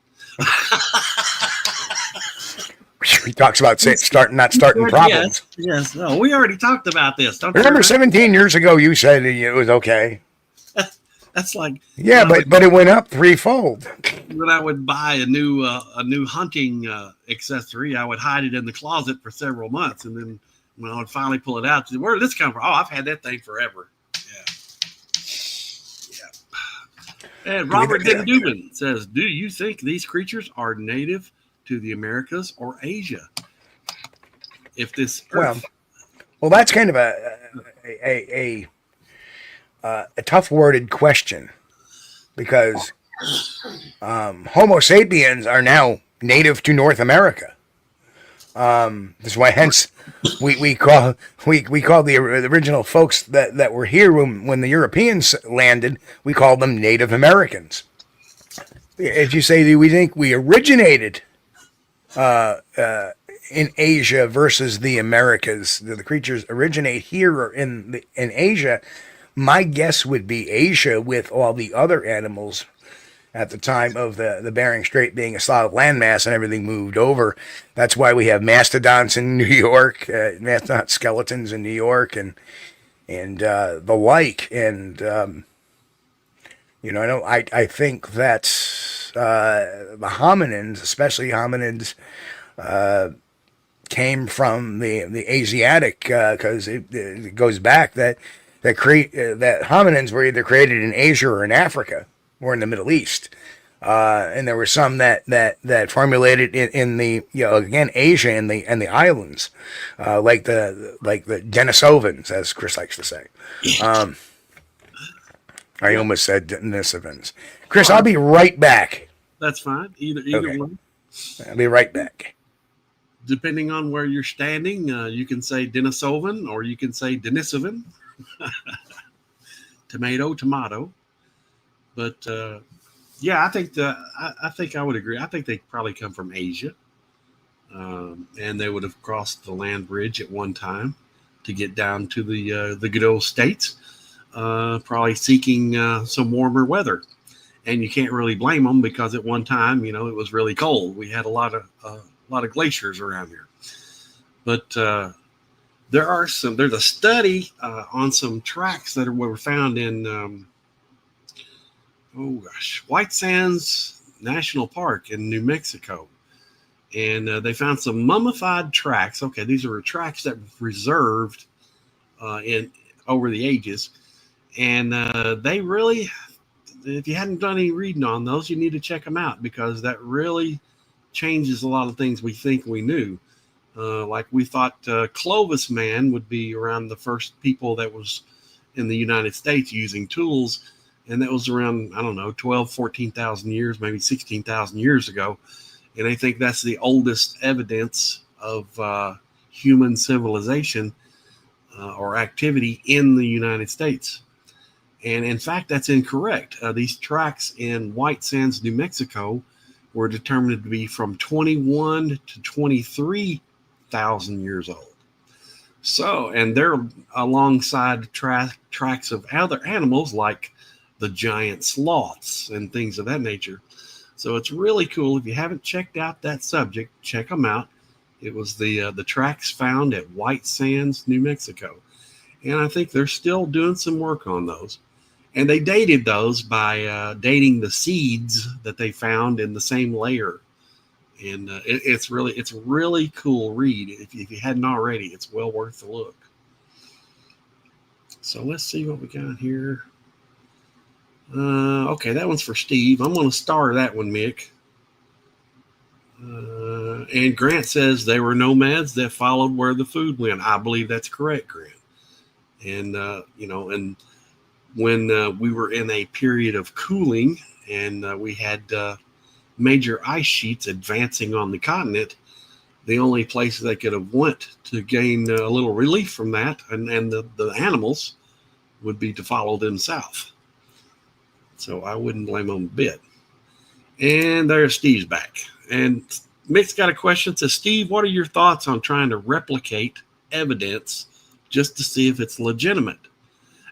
He talks about not starting problems. Yes. Oh, we already talked about this. Don't Remember you 17 years ago you said it was okay. That's like Yeah, but it went up threefold. when I would buy a new hunting accessory, I would hide it in the closet for several months, and then when I would finally pull it out, where did this come from? Oh, I've had that thing forever. Yeah. And Robert Dubin says, "Do you think these creatures are native to the Americas or Asia? If this Earth..." Well, that's kind of a tough worded question, because Homo sapiens are now native to North America. This is why, hence, we call the original folks that were here when the Europeans landed, we called them Native Americans. If you say, do we think we originated in Asia versus the Americas, do the creatures originate here or in Asia? My guess would be Asia, with all the other animals at the time of the Bering Strait being a solid landmass and everything moved over. That's why we have mastodons in New York, mastodon skeletons in New York, and the like. And I think that the hominins, especially hominids, came from the Asiatic, because it goes back that hominins were either created in Asia or in Africa or in the Middle East, and there were some that formulated in the again Asia and the islands, like the Denisovans, as Chris likes to say. I almost said Denisovans. Chris, I'll be right back. That's fine. Either Okay. one. I'll be right back. Depending on where you're standing, you can say Denisovan or you can say Denisovan. Tomato. But I think I would agree. I think they probably come from Asia, and they would have crossed the land bridge at one time to get down to the good old states, probably seeking some warmer weather. And you can't really blame them, because at one time, it was really cold. We had a lot of glaciers around here. But there's a study on some tracks that were found in White Sands National Park in New Mexico, and they found some mummified tracks. Okay, these are tracks that were preserved in over the ages, and they really, if you hadn't done any reading on those, you need to check them out, because that really changes a lot of things we think we knew. Like we thought Clovis man would be around the first people that was in the United States using tools. And that was around, 12, 14,000 years, maybe 16,000 years ago. And I think that's the oldest evidence of human civilization or activity in the United States. And in fact, that's incorrect. These tracks in White Sands, New Mexico, were determined to be from 21 to 23,000 years old. So, and they're alongside tracks of other animals like the giant sloths and things of that nature. So it's really cool. If you haven't checked out that subject, check them out. It was the tracks found at White Sands, New Mexico. And I think they're still doing some work on those. And they dated those by dating the seeds that they found in the same layer. And it's a really cool read. If you hadn't already, it's well worth the look. So let's see what we got here. Okay, that one's for Steve. I'm going to star that one, Mick. And Grant says they were nomads that followed where the food went. I believe that's correct, Grant. And, and when we were in a period of cooling and we had major ice sheets advancing on the continent, the only place they could have went to gain a little relief from that and the animals would be to follow them south. So I wouldn't blame them a bit. And there's Steve's back. And Mick's got a question. Says, Steve, what are your thoughts on trying to replicate evidence just to see if it's legitimate,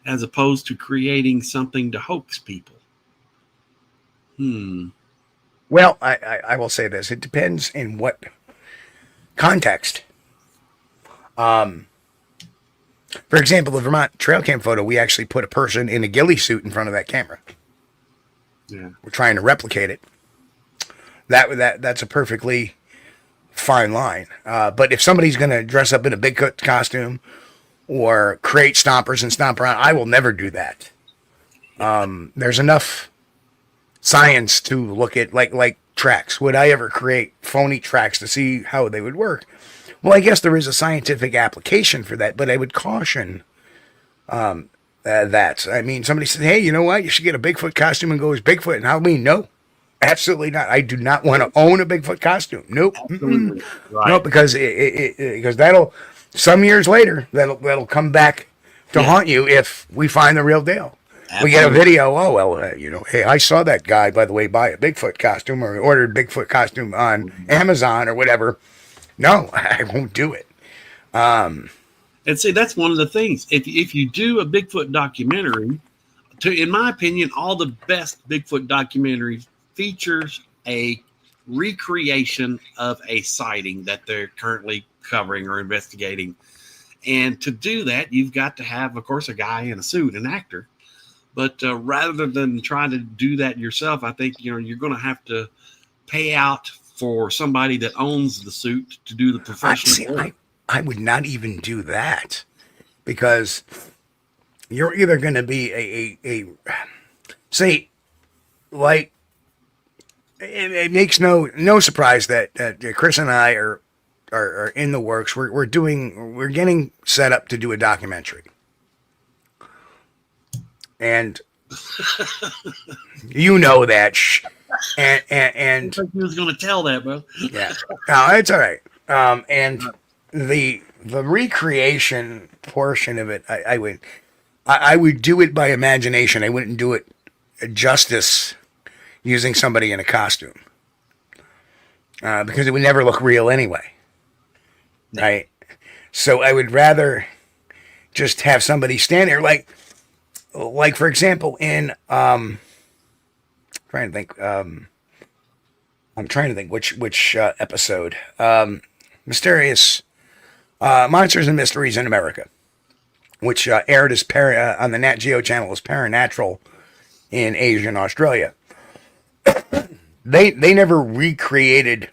as opposed to creating something to hoax people? Well, I will say this. It depends in what context. For example, the Vermont trail cam photo, we actually put a person in a ghillie suit in front of that camera. Yeah. We're trying to replicate it. That's a perfectly fine line. But if somebody's going to dress up in a Bigfoot costume or create stompers and stomp around, I will never do that. There's enough science to look at, like tracks. Would I ever create phony tracks to see how they would work? Well, I guess there is a scientific application for that, but I would caution that. I mean, somebody said, hey, you know what? You should get a Bigfoot costume and go as Bigfoot. And Halloween, no. Absolutely not. I do not want to own a Bigfoot costume. Nope. Right. No, because because that'll some years later that'll come back to haunt you if we find the real deal. Absolutely. We get a video. Oh well, hey, I saw that guy, by the way, buy a Bigfoot costume or ordered Bigfoot costume on Amazon or whatever. No, I won't do it. And see, that's one of the things. If you do a Bigfoot documentary, in my opinion, all the best Bigfoot documentaries features a recreation of a sighting that they're currently covering or investigating. And to do that, you've got to have, of course, a guy in a suit, an actor. But rather than trying to do that yourself, I think you're going to have to pay out for somebody that owns the suit to do the professional work. I would not even do that, because you're either going to be a say, like, it makes no surprise that Chris and I are in the works. We're getting set up to do a documentary, and you know that. And I think he was going to tell that, bro. Yeah, no, it's all right. And the recreation portion of it, I would do it by imagination. I wouldn't do it justice using somebody in a costume, because it would never look real anyway, right? So I would rather just have somebody stand there, like for example, in trying to think. I'm trying to think which episode. Mysterious Monsters and Mysteries in America, which aired as on the Nat Geo channel as Paranatural in Asia and Australia. They never recreated,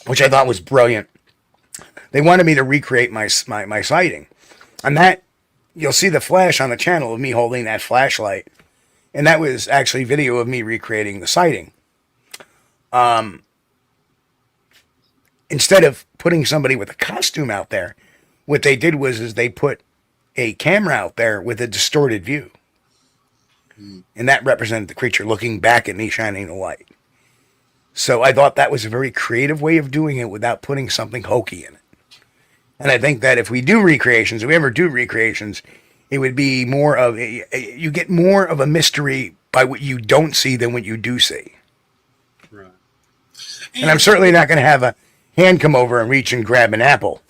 which I thought was brilliant. They wanted me to recreate my sighting, and that you'll see the flash on the channel of me holding that flashlight. And that was actually video of me recreating the sighting. Instead of putting somebody with a costume out there, what they did was they put a camera out there with a distorted view. And that represented the creature looking back at me shining the light. So I thought that was a very creative way of doing it without putting something hokey in it. And I think that if we do recreations, if we ever do recreations, it would be more of, you get more of a mystery by what you don't see than what you do see. Right. And I'm certainly not going to have a hand come over and reach and grab an apple.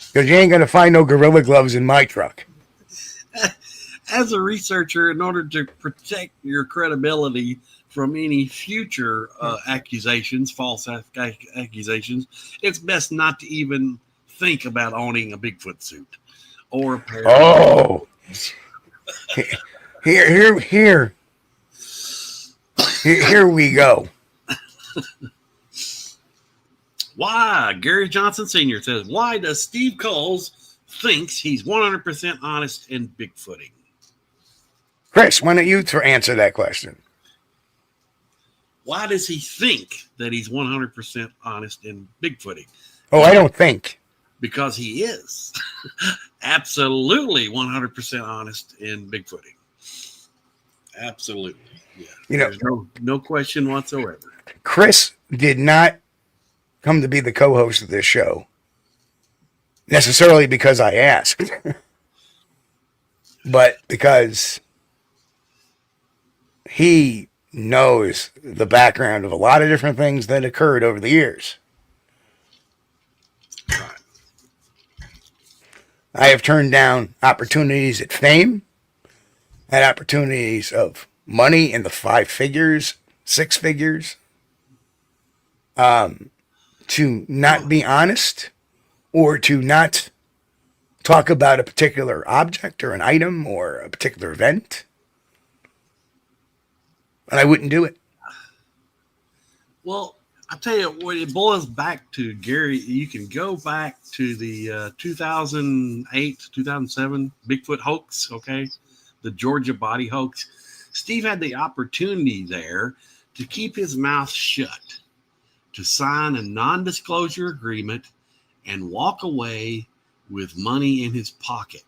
Because you ain't going to find no Gorilla Gloves in my truck. As a researcher, in order to protect your credibility from any future accusations, false accusations, it's best not to even think about owning a Bigfoot suit. Or a pair. Oh, here we go. Why? Gary Johnson Sr. says, why does Steve Coles thinks he's 100% honest in Bigfooting? Chris, why don't you answer that question? Why does he think that he's 100% honest in Bigfooting? Oh, I don't think. Because he is absolutely 100% honest in Bigfooting. Absolutely. Yeah. There's no question whatsoever. Chris did not come to be the co-host of this show necessarily because I asked, but because he knows the background of a lot of different things that occurred over the years. Right. I have turned down opportunities at fame, had opportunities of money in the 5 figures, 6 figures, to not be honest or to not talk about a particular object or an item or a particular event. And I wouldn't do it. Well, I tell you what, it boils back to, Gary. You can go back to the 2008, 2007 Bigfoot hoax, okay? The Georgia body hoax. Steve had the opportunity there to keep his mouth shut, to sign a non-disclosure agreement and walk away with money in his pocket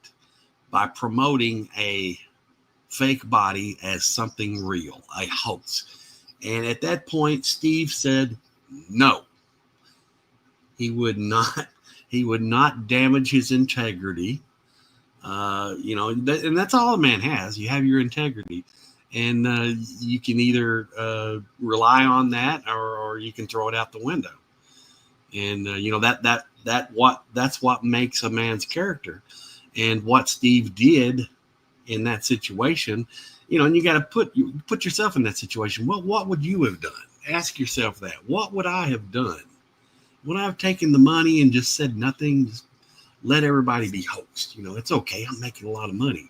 by promoting a fake body as something real, a hoax. And at that point, Steve said no. He would not damage his integrity. And that's all a man has. You have your integrity. And you can either rely on that or you can throw it out the window. And that's what makes a man's character. And what Steve did in that situation, and you got to put yourself in that situation. Well, what would you have done? Ask yourself that. What would I have done? Would I have taken the money and just said nothing? Just let everybody be hoaxed. It's okay. I'm making a lot of money.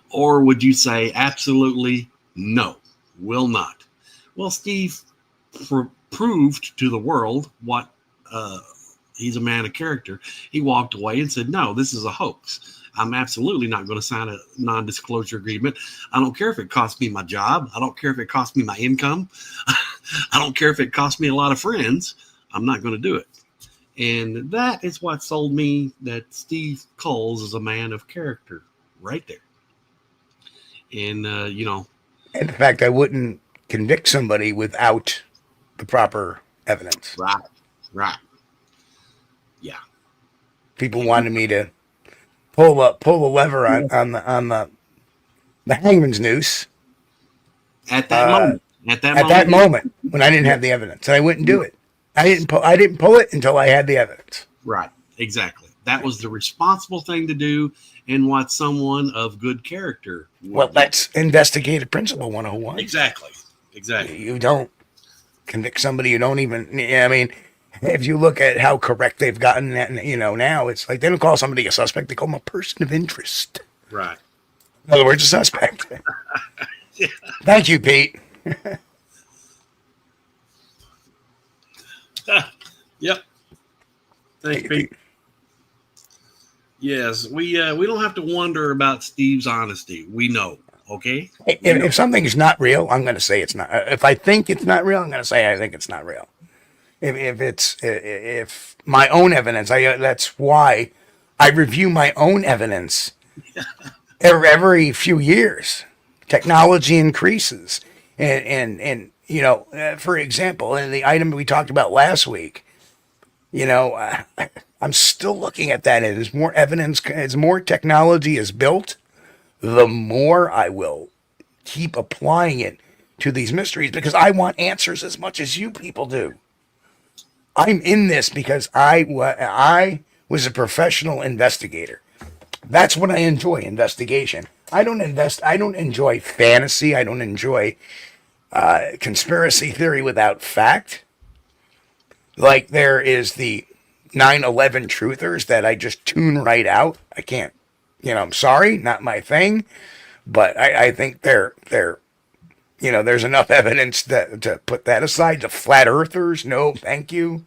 Or would you say absolutely no, will not? Well, Steve proved to the world what he's a man of character. He walked away and said, no, this is a hoax. I'm absolutely not going to sign a non-disclosure agreement. I don't care if it costs me my job. I don't care if it costs me my income. I don't care if it costs me a lot of friends. I'm not going to do it. And that is what sold me that Steve Coles is a man of character right there. And, And the fact I wouldn't convict somebody without the proper evidence. Right. Yeah. People wanted me to pull the lever on the hangman's noose At that moment when I didn't have the evidence, and I wouldn't do it. I didn't pull it until I had the evidence. Right. Exactly. That was the responsible thing to do, and what someone of good character would Well, do. that's investigative principle 101. Exactly. You don't convict somebody you don't even. I mean, if you look at how correct they've gotten that, now it's like they don't call somebody a suspect; they call them a person of interest. Right. In other words, a suspect. Yeah. Thank you, Pete. Yep. Thanks, Pete. Yes, we don't have to wonder about Steve's honesty. We know, okay? If something's not real, I'm going to say it's not. If I think it's not real, I'm going to say I think it's not real. If my own evidence, that's why I review my own evidence every few years. Technology increases, and for example, in the item we talked about last week, I'm still looking at that. And as more evidence, as more technology is built, the more I will keep applying it to these mysteries because I want answers as much as you people do. I'm in this because I was a professional investigator. That's what I enjoy, investigation. I don't enjoy fantasy. I don't enjoy conspiracy theory without fact. Like there is the 9/11 truthers that I just tune right out. I can't, I'm sorry, not my thing, but I think they're there's enough evidence to put that aside. The flat earthers, no, thank you.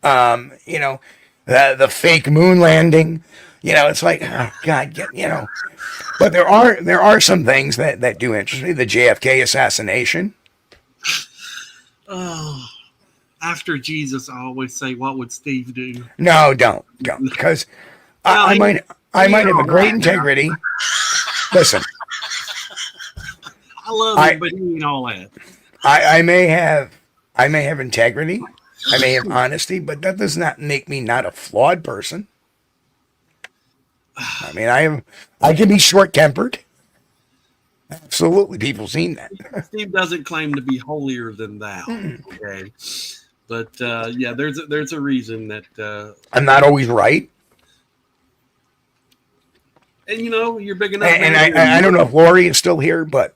The fake moon landing, it's like, oh God, but there are some things that do interest me. The JFK assassination. Oh, after Jesus, I always say, what would Steve do? No, don't, because I might have a great integrity. Listen, I love him, but he ain't all that. I may have integrity. I may have honesty, but that does not make me not a flawed person. I mean, I can be short-tempered. Absolutely, people seen that. Steve doesn't claim to be holier than thou. Okay, but there's a reason that I'm not always right. And you're big enough. And I don't know if Lori is still here, but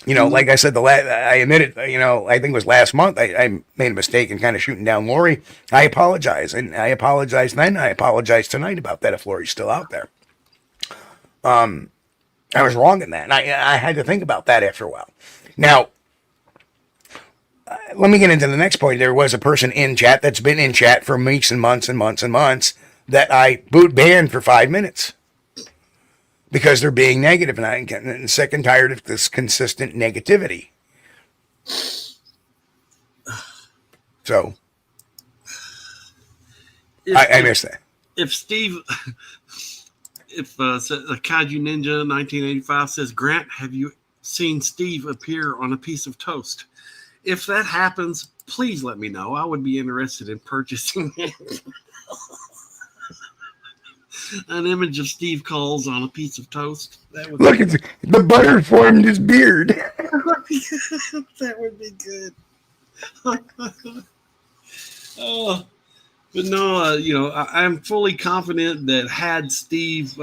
You know, like I said, I admitted, you know, I think it was last month, I made a mistake in kind of shooting down Lori. I apologize. And I apologize then. I apologize tonight about that if Lori's still out there. I was wrong in that. And I had to think about that after a while. Now, let me get into the next point. There was a person in chat that's been in chat for weeks and months and months and months that I banned for 5 minutes because they're being negative, and I'm getting sick and tired of this consistent negativity. So I missed that. If Steve, if Kaiju Ninja 1985 says, Grant, have you seen Steve appear on a piece of toast? If that happens, please let me know. I would be interested in purchasing an image of Steve Coles on a piece of toast. That would Look, the butter formed his beard. that would be good. Oh, but no, you know, I'm fully confident that had Steve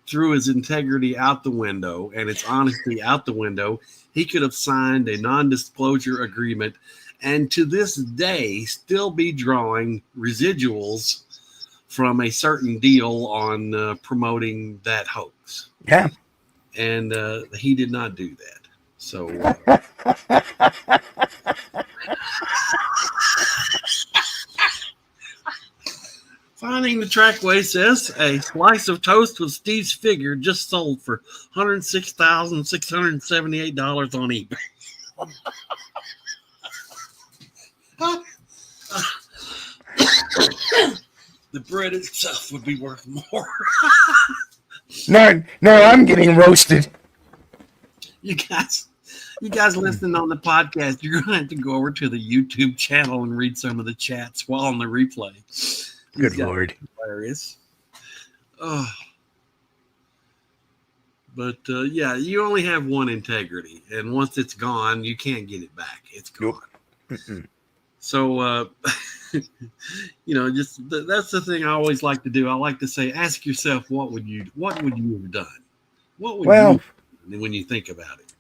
threw his integrity out the window and its honesty out the window, he could have signed a non-disclosure agreement and to this day still be drawing residuals from a certain deal on promoting that hoax. Yeah. And he did not do that. So Finding the Trackway says a slice of toast with Steve's figure just sold for $106,678 on eBay. The bread itself would be worth more. No, I'm getting roasted. You guys listening on the podcast, you're going to have to go over to the YouTube channel and read some of the chats while on the replay. Good Lord. Hilarious. Oh. But, yeah, you only have one integrity. And once it's gone, you can't get it back. It's gone. Nope. So, you know, just that's the thing I always like to do. I like to say, ask yourself, what would you have done? What would you have done when you think about it?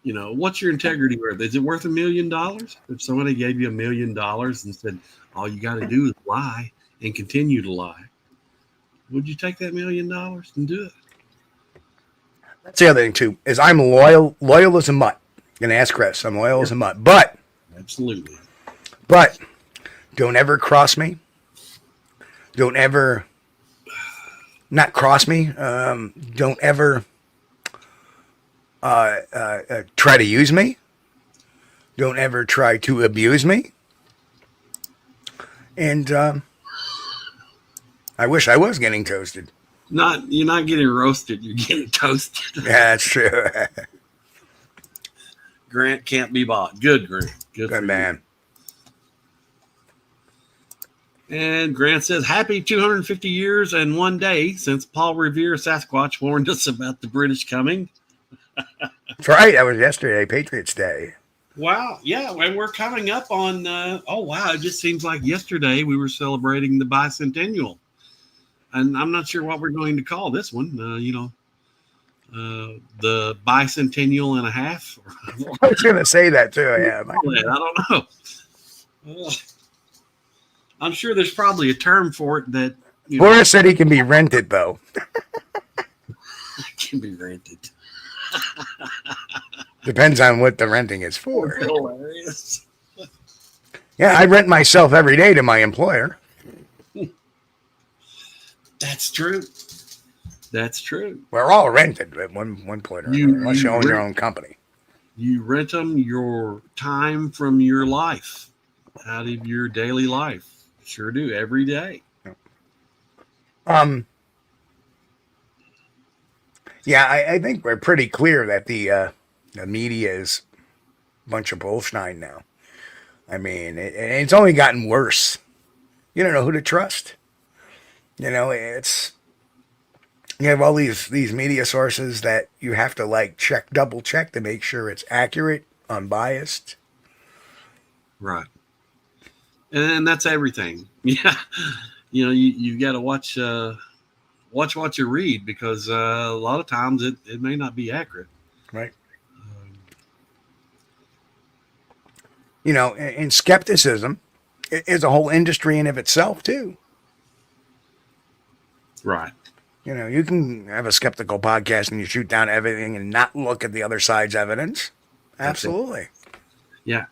You know, what's your integrity worth? Is it worth $1 million? If somebody gave you $1 million and said, all you got to do is lie and continue to lie, would you take that $1 million and do it? That's the other thing, too, is I'm loyal as a mutt. I'm going to ask Chris. I'm loyal as a mutt. But, absolutely. But, don't ever cross me. Don't ever, not cross me. Don't ever try to use me. Don't ever try to abuse me. And I wish I was getting toasted. You're not getting roasted. You're getting toasted. Yeah, that's true. Grant can't be bought. Good, Grant. Good man. And Grant says, happy 250 years and 1 day since Paul Revere Sasquatch warned us about the British coming. That's right. That was yesterday, Patriots Day. Wow. Yeah. And we're coming up on, it just seems like yesterday we were celebrating the bicentennial. And I'm not sure what we're going to call this one. The bicentennial and a half. I was going to say that too. Yeah. I don't know. I'm sure there's probably a term for it that. Boris said he can be rented, though. Can be rented. Depends on what the renting is for. Hilarious. Yeah, I rent myself every day to my employer. That's true. That's true. We're all rented at one point or another, unless you own your own company. You rent them your time from your life, out of your daily life. Sure do, every day. Yeah, I think we're pretty clear that the media is a bunch of bullshit now. I mean, it's only gotten worse. You don't know who to trust. You know, you have all these media sources that you have to double check to make sure it's accurate, unbiased. Right. And that's everything. Yeah. You know, you've got to watch watch what you read, because a lot of times it may not be accurate. Right. And skepticism is a whole industry in of itself too. Right. You can have a skeptical podcast and you shoot down everything and not look at the other side's evidence. Absolutely. Yeah.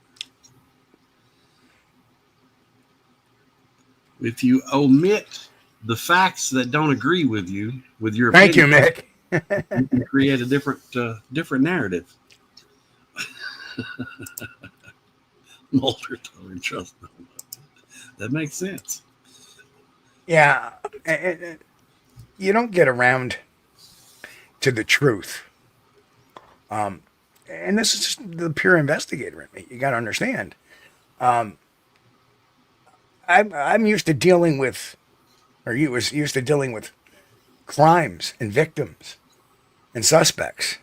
If you omit the facts that don't agree with your Thank you, opinion, Mick. you can create a different narrative. Mulder told him trust no one. That makes sense. Yeah. You don't get around to the truth. And this is just the pure investigator in me. You got to understand. I'm used to dealing with, or you was used to dealing with crimes and victims and suspects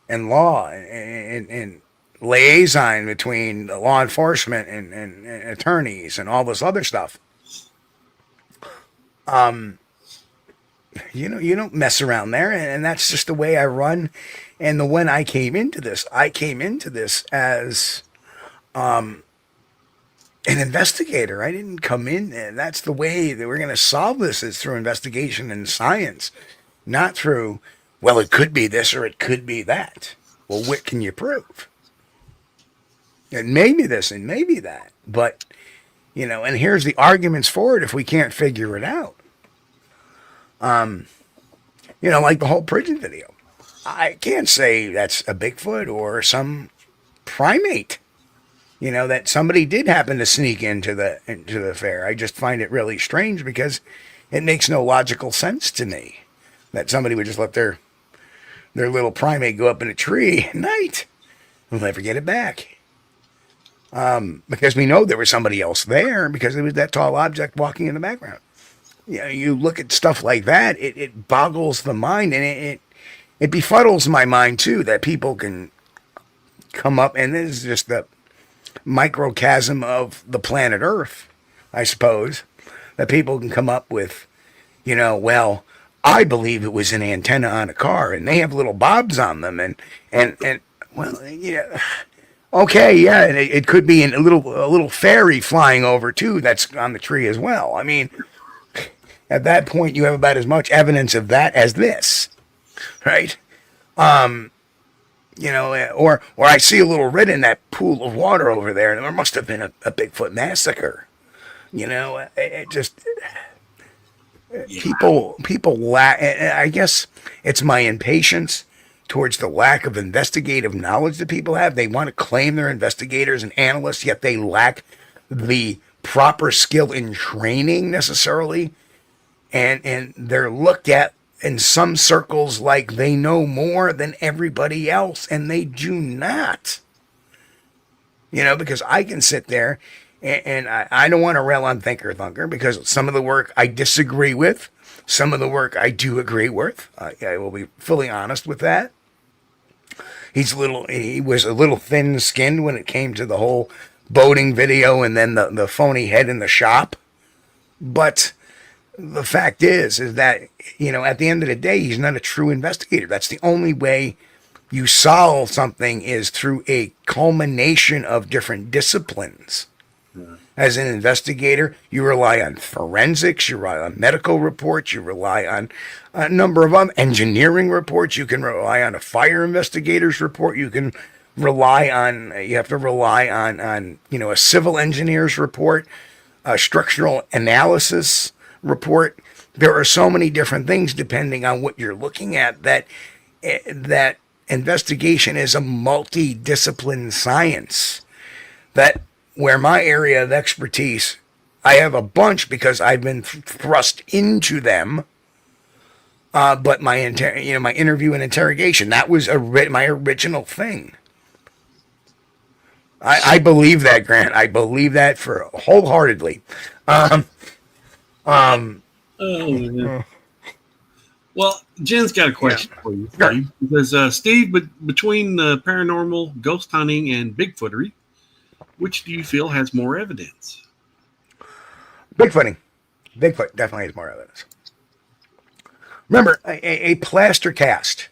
and law and liaison between law enforcement and attorneys and all this other stuff. You don't mess around there, and that's just the way I run. And when I came into this as an investigator. I didn't come in, and that's the way that we're going to solve this, is through investigation and science, not through, well, it could be this or it could be that. Well, what can you prove? It may be this and maybe that, but and here's the arguments for it if we can't figure it out. Like the whole prison video. I can't say that's a Bigfoot or some primate. That somebody did happen to sneak into the fair. I just find it really strange because it makes no logical sense to me that somebody would just let their little primate go up in a tree at night and never get it back. Because we know there was somebody else there because it was that tall object walking in the background. You look at stuff like that, it boggles the mind, and it befuddles my mind too that people can come up, and this is just the microcosm of the planet Earth, I suppose, that people can come up with, well, I believe it was an antenna on a car, and they have little bobs on them, and well, okay, yeah, and it could be a little fairy flying over too that's on the tree as well. I mean, at that point, you have about as much evidence of that as this, right? Or I see a little red in that pool of water over there, and there must have been a Bigfoot massacre. It just people lack. I guess it's my impatience towards the lack of investigative knowledge that people have. They want to claim they're investigators and analysts, yet they lack the proper skill in training necessarily, and they're looked at in some circles like they know more than everybody else, and they do not. Because I can sit there, and I don't want to rail on Thinker Thunker, because some of the work I disagree with, some of the work I do agree with. I will be fully honest with that. He was a little thin-skinned when it came to the whole boating video and then the phony head in the shop. But the fact is that, at the end of the day, he's not a true investigator. That's the only way you solve something, is through a culmination of different disciplines. Yeah. As an investigator, you rely on forensics, you rely on medical reports, you rely on a number of them, engineering reports, you can rely on a fire investigator's report, you have to rely on a civil engineer's report, a structural analysis report. There are so many different things depending on what you're looking at that investigation is a multidiscipline science. That where my area of expertise, I have a bunch because I've been thrust into them. But my interview and interrogation, that was my original thing. I believe that, Grant. I believe that for wholeheartedly. Well, Jen's got a question for you. Sure. Because Steve, between paranormal, ghost hunting, and Bigfootery, which do you feel has more evidence? Bigfooting. Bigfoot definitely has more evidence. Remember, a plaster cast,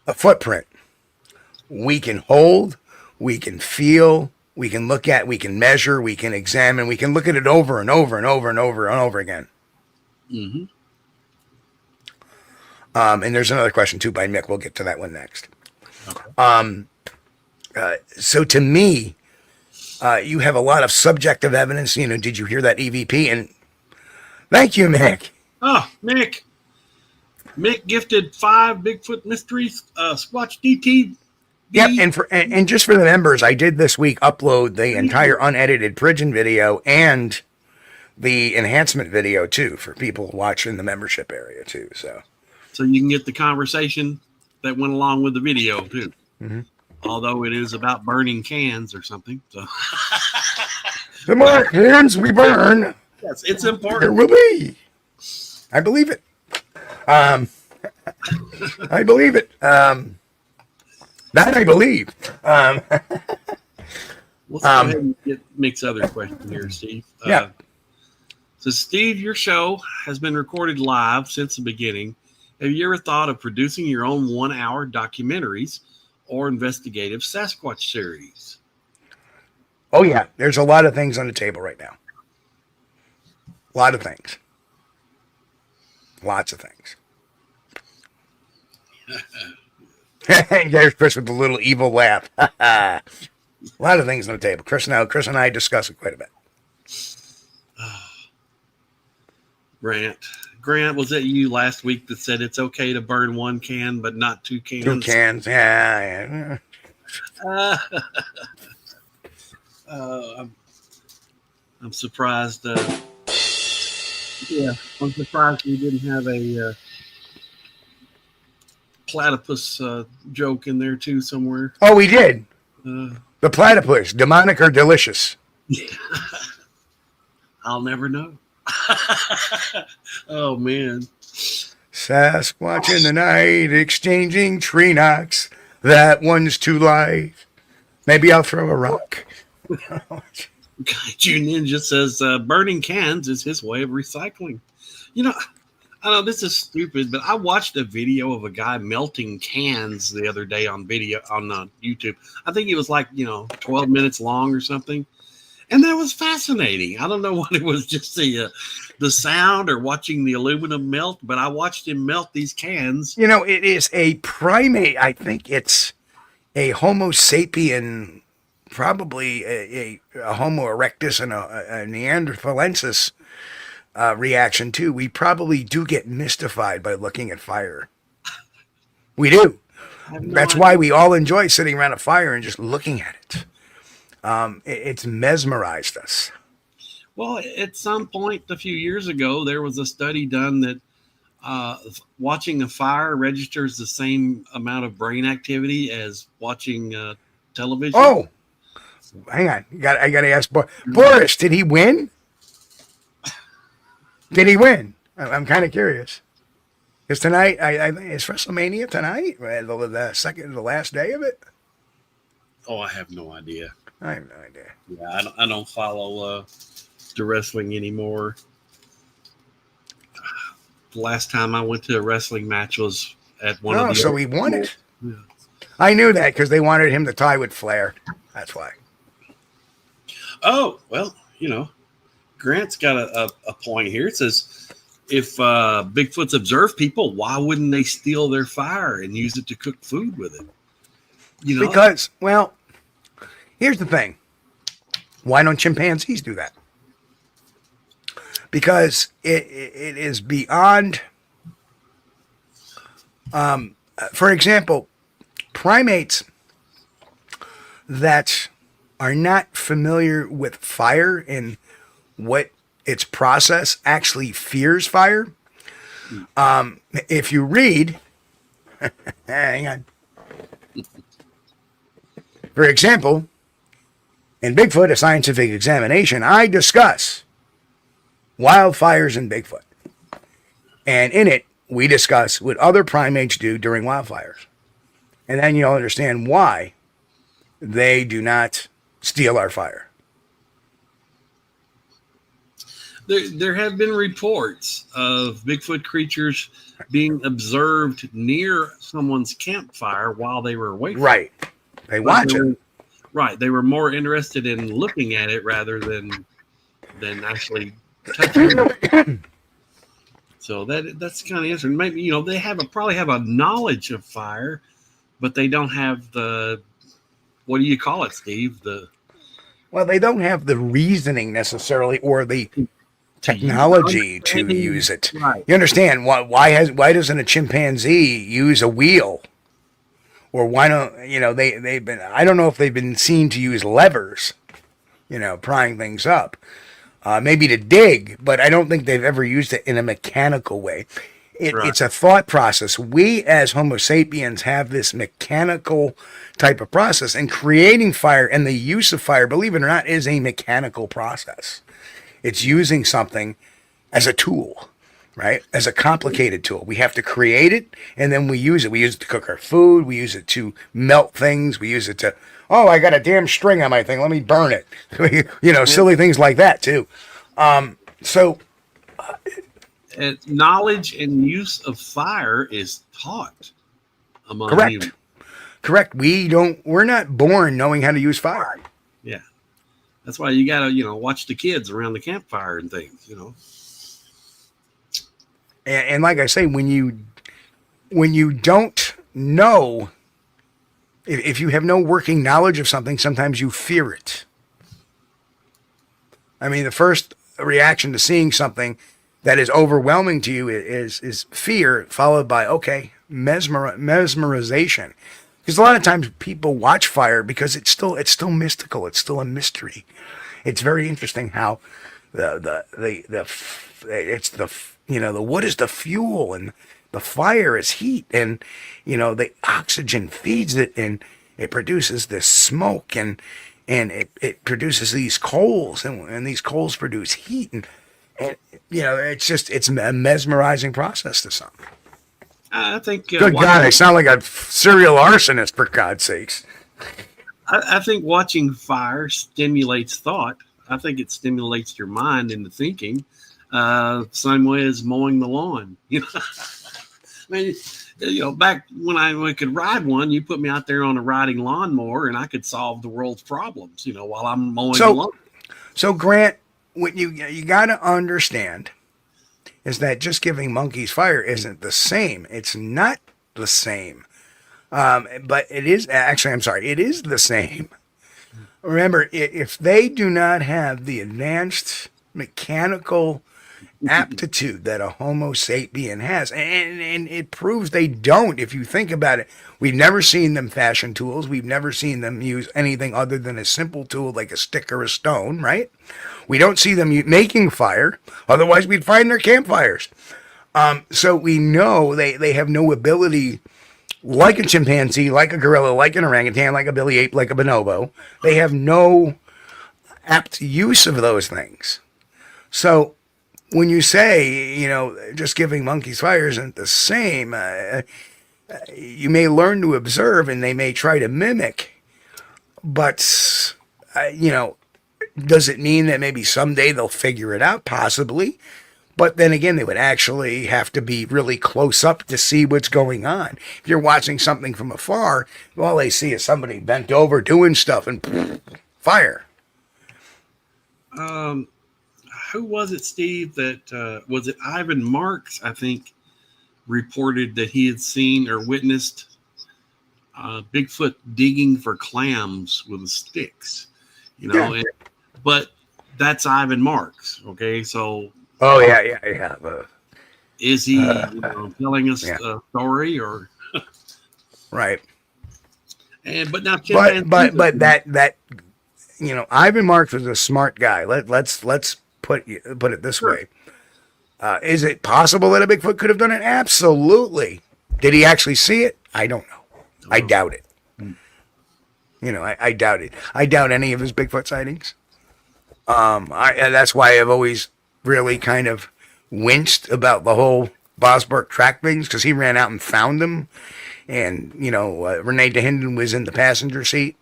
a footprint, we can hold, we can feel, we can look at, we can measure, we can examine, we can look at it over and over and over and over and over again. Mm-hmm. And there's another question too by Mick. We'll get to that one next. Okay. So to me, you have a lot of subjective evidence. You know, did you hear that EVP? And thank you, Mick. Oh, Mick. Mick gifted 5 Bigfoot Mysteries Squatch-D TV. Yep, and just for the members, I did this week upload the entire unedited Pridgeon video and the enhancement video too for people watching the membership area too. So you can get the conversation that went along with the video too. Mm-hmm. Although it is about burning cans or something. So the more cans we burn, yes, it's important. There will be. I believe it. I believe it. That I believe. Let's go ahead and get Mick's other question here, Steve. Yeah. So, Steve, your show has been recorded live since the beginning. Have you ever thought of producing your own 1-hour documentaries or investigative Sasquatch series? Oh, yeah. There's a lot of things on the table right now. A lot of things. Lots of things. There's Chris with the little evil laugh. A lot of things on the table. Chris and I discuss it quite a bit. Grant, was it you last week that said it's okay to burn 1 can but not 2 cans? 2 cans, yeah. I'm surprised. I'm surprised we didn't have a platypus joke in there too somewhere. Oh, we did. The platypus, demonic or delicious? Yeah. I'll never know. Oh man. Sasquatch in the night, exchanging tree knocks. That one's too light. Maybe I'll throw a rock. Kaiju Ninja says burning cans is his way of recycling. You know, I know this is stupid, but I watched a video of a guy melting cans the other day on video on YouTube. I think it was 12 minutes long or something. And that was fascinating. I don't know what it was, just the sound or watching the aluminum melt, but I watched him melt these cans. You know, it is a primate. I think it's a Homo sapien, probably a Homo erectus and a Neanderthalensis reaction too. We probably do get mystified by looking at fire. We do. That's why we all enjoy sitting around a fire and just looking at it. It's mesmerized us. Well, at some point a few years ago, there was a study done that watching a fire registers the same amount of brain activity as watching television. Oh, hang on. I got to ask Boris, did he win? Did he win? I'm kind of curious. Because tonight, is WrestleMania tonight? The last day of it? Oh, I have no idea. I have no idea. Yeah, I don't follow the wrestling anymore. The last time I went to a wrestling match was at one of the... Oh, so he won it. Yeah. I knew that because they wanted him to tie with Flair. That's why. Oh, well, Grant's got a point here. It says, if Bigfoot's observed people, why wouldn't they steal their fire and use it to cook food with it? Because, well, here's the thing. Why don't chimpanzees do that? Because it is beyond, for example, primates that are not familiar with fire and what its process actually fears fire. If you read, hang on. For example, in Bigfoot, a scientific examination, I discuss wildfires in Bigfoot. And in it, we discuss what other primates do during wildfires. And then you'll understand why they do not steal our fire. There have been reports of Bigfoot creatures being observed near someone's campfire while they were away from it. Right. They watch it. Right. They were more interested in looking at it rather than actually touching it. So that's kind of interesting. Maybe, they probably have a knowledge of fire, but they don't have the, what do you call it, Steve? Well, they don't have the reasoning necessarily or the technology to use it. Right. You understand why doesn't a chimpanzee use a wheel? Or why don't they've been, I don't know if they've been seen to use levers, prying things up. Maybe to dig, but I don't think they've ever used it in a mechanical way. Right. It's a thought process. We as Homo sapiens have this mechanical type of process, and creating fire and the use of fire, believe it or not, is a mechanical process. It's using something as a tool, right? As a complicated tool. We have to create it, and then we use it. We use it to cook our food. We use it to melt things. We use it to, oh, I got a damn string on my thing. Let me burn it. Silly things like that, too. Knowledge and use of fire is taught among Correct. humans. Correct. We're not born knowing how to use fire. Yeah. That's why you got to, watch the kids around the campfire and things, And like I say, when you don't know, if you have no working knowledge of something, sometimes you fear it. I mean, the first reaction to seeing something that is overwhelming to you is fear, followed by, mesmerization. Because a lot of times people watch fire because it's still mystical. It's still a mystery. It's very interesting how the wood is the fuel and the fire is heat, and the oxygen feeds it and it produces this smoke and it produces these coals and these coals produce heat and it's a mesmerizing process to some. I think. Good God, I sound like a serial arsonist, for God's sakes. I think watching fire stimulates thought. I think it stimulates your mind into thinking. Same way as mowing the lawn. Back when I could ride one, you put me out there on a riding lawnmower, and I could solve the world's problems. While I'm mowing the lawn. So Grant, what you got to understand is that just giving monkeys fire isn't the same. It's not the same. But it is actually, I'm sorry, it is the same. Remember, if they do not have the advanced mechanical aptitude that a Homo sapien has, and it proves they don't, if you think about it. We've never seen them fashion tools. We've never seen them use anything other than a simple tool like a stick or a stone, right? We don't see them making fire. Otherwise, we'd find their campfires. So we know they have no ability, like a chimpanzee, like a gorilla, like an orangutan, like a billy ape, like a bonobo. They have no apt use of those things. So when you say, just giving monkeys fire isn't the same, you may learn to observe and they may try to mimic, but, does it mean that maybe someday they'll figure it out? Possibly. But then again, they would actually have to be really close up to see what's going on. If you're watching something from afar, all they see is somebody bent over doing stuff and fire. Who was it, Steve, that was it Ivan Marks, I think, reported that he had seen or witnessed Bigfoot digging for clams with sticks, but that's Ivan Marks. Okay. So, yeah. Is he telling us a story or? Right. But now, but that Ivan Marks was a smart guy. Let's put it this way. Is it possible that a Bigfoot could have done it? Absolutely. Did he actually see it? I don't know. I doubt it. I doubt it. I doubt any of his Bigfoot sightings. That's why I've always really kind of winced about the whole Bosberg track things, because he ran out and found them, and Renee DeHinden was in the passenger seat.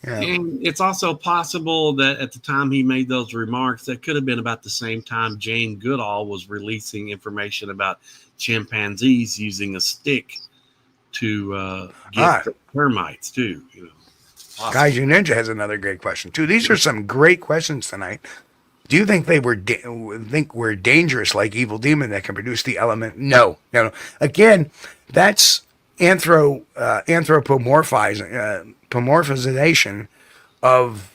Yeah. And it's also possible that at the time he made those remarks, that could have been about the same time Jane Goodall was releasing information about chimpanzees using a stick to get termites too. You know, Kaiju Ninja has another great question too. These are some great questions tonight. Do you think they were dangerous like evil demon that can produce the element? No. Again, that's anthropomorphization of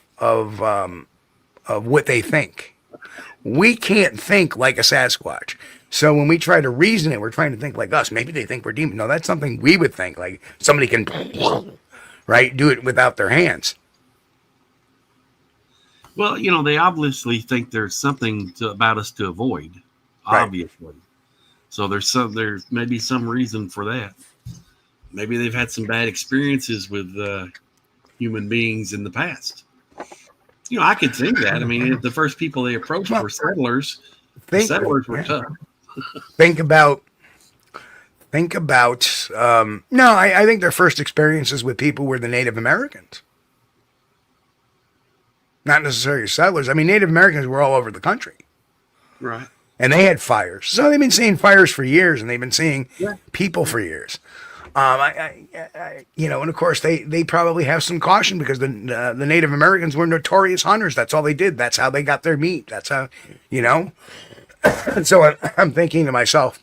what they think. We can't think like a Sasquatch. So when we try to reason it, we're trying to think like us. Maybe they think we're demons. No, that's something we would think. Like somebody can, right, do it without their hands. well, you know, they obviously think there's something about us to avoid. Right. Obviously, so there's maybe some reason for that. Maybe they've had some bad experiences with human beings in the past. You know, I could think that. I mean, the first people they approached were settlers. The settlers were tough. Think about. No, I think their first experiences with people were the Native Americans. Not necessarily settlers. I mean, Native Americans were all over the country. Right. And they had fires. So they've been seeing fires for years, and they've been seeing people for years. And of course, they probably have some caution because the Native Americans were notorious hunters. That's all they did. That's how they got their meat. That's how, So I'm thinking to myself,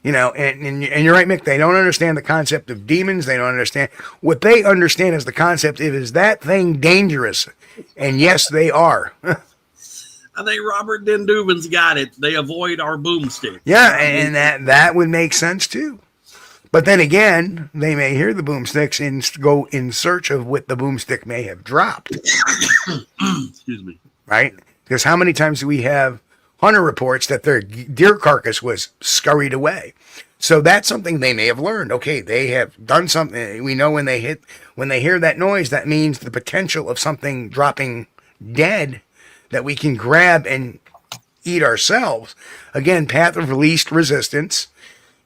and you're right, Mick, they don't understand the concept of demons. They don't understand. What they understand is the concept is that thing dangerous? And yes, they are. I think Robert Den Dubin's got it. They avoid our boomstick. Yeah, and that would make sense too. But then again, they may hear the boomsticks and go in search of what the boomstick may have dropped. Excuse me. Right? Because how many times do we have hunter reports that their deer carcass was scurried away? So that's something they may have learned. Okay, they have done something. We know when they hear that noise, that means the potential of something dropping dead that we can grab and eat ourselves. Again, path of least resistance,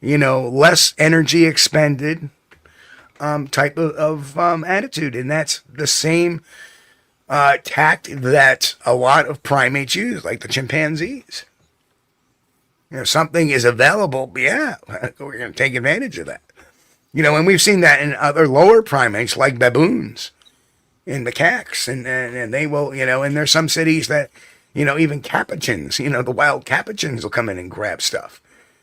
less energy expended type of attitude. And that's the same tact that a lot of primates use, like the chimpanzees. Something is available, we're going to take advantage of that. And we've seen that in other lower primates like baboons in the macaques, and they will, and there's some cities that, even capuchins, the wild capuchins will come in and grab stuff.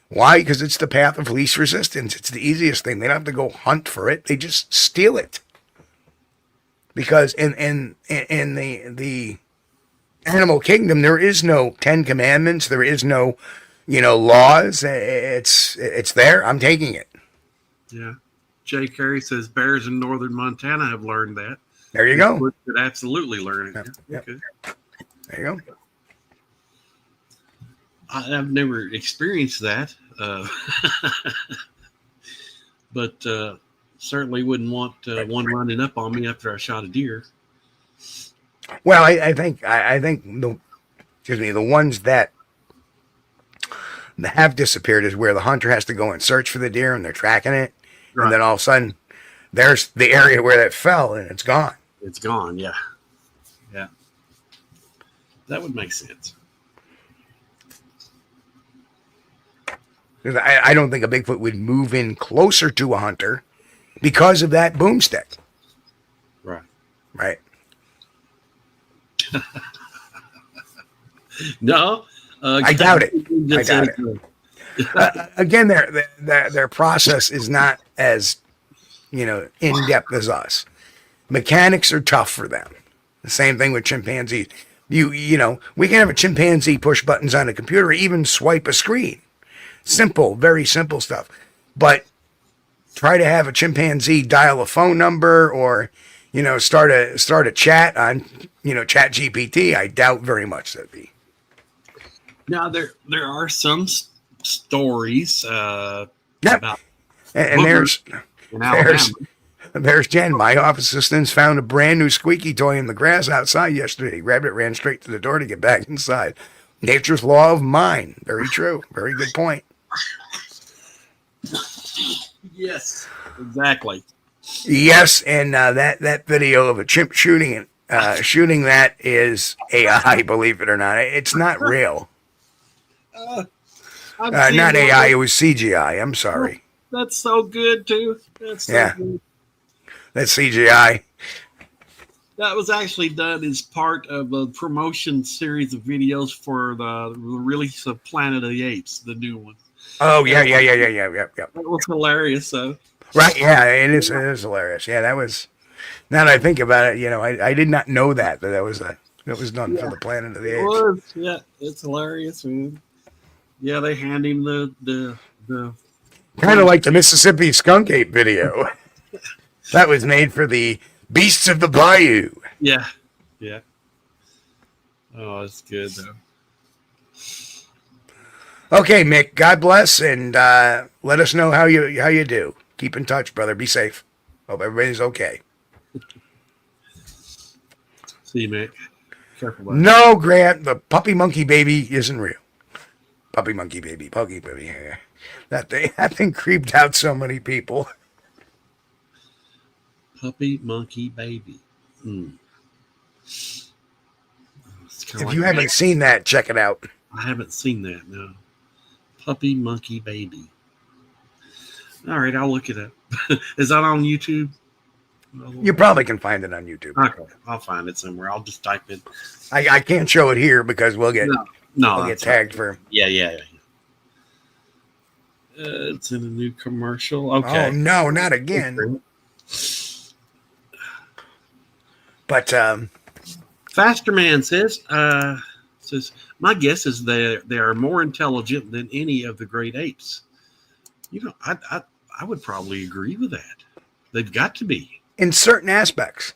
Why? Because it's the path of least resistance. It's the easiest thing. They don't have to go hunt for it. They just steal it. Because in the animal kingdom, there is no 10 commandments. There is no, laws. It's there. I'm taking it. Yeah. Jay Carey says bears in northern Montana have learned that. There you go. Could absolutely learn it. Yep. Okay. There you go. I've never experienced that, but certainly wouldn't want one running up on me after I shot a deer. Well, I think the ones that have disappeared is where the hunter has to go and search for the deer, and they're tracking it, Right. and then all of a sudden, there's the area where that fell, and it's gone. It's gone. Yeah. That would make sense. Because I don't think a Bigfoot would move in closer to a hunter because of that boomstick. Right. Right. No. I doubt it. Again, their process is not as, in depth as us. Mechanics are tough for them. The same thing with chimpanzees. We can have a chimpanzee push buttons on a computer, or even swipe a screen. Simple, very simple stuff. But try to have a chimpanzee dial a phone number or, start a chat on, Chat GPT. I doubt very much that'd be. Now there are some stories about and there's in Alabama. There's Jen. My office assistants found a brand new squeaky toy in the grass outside yesterday. Grabbed it, ran straight to the door to get back inside. Nature's law of mind. Very true. Very good point. Yes, exactly. Yes, and that video of a chimp shooting that is AI. Believe it or not, it's not real. I've seen Not that. AI. It was CGI. I'm sorry. That's so good too. That's so Yeah. good. That's CGI. That was actually done as part of a promotion series of videos for the release of Planet of the Apes, the new one. Oh yeah. That was hilarious. So Right. Yeah. It is. It is hilarious. Yeah. That was. Now that I think about it, I did not know that was done for the Planet of the it Apes. was. Yeah, it's hilarious, man. Yeah, they hand him the Kind of like the Mississippi Skunk Ape video. That was made for the Beasts of the Bayou. yeah. Oh, it's good though. Okay, Mick. God bless, and let us know how you do. Keep in touch, brother. Be safe. Hope everybody's okay. See you, Mick. Careful. Buddy. No, Grant, the puppy monkey baby isn't real. Puppy monkey baby. Yeah. That thing creeped out so many people. Puppy monkey baby. If you haven't seen that, check it out. I haven't seen that. No. Puppy monkey baby. All right, I'll look it up. Is that on YouTube? You probably can find it on YouTube. Okay, I'll find it somewhere. I'll just type it. I can't show it here because we'll get tagged for. Yeah. It's in a new commercial. Okay. Oh no, not again. But Faster Man says my guess is they are more intelligent than any of the great apes. I would probably agree with that. They've got to be in certain aspects.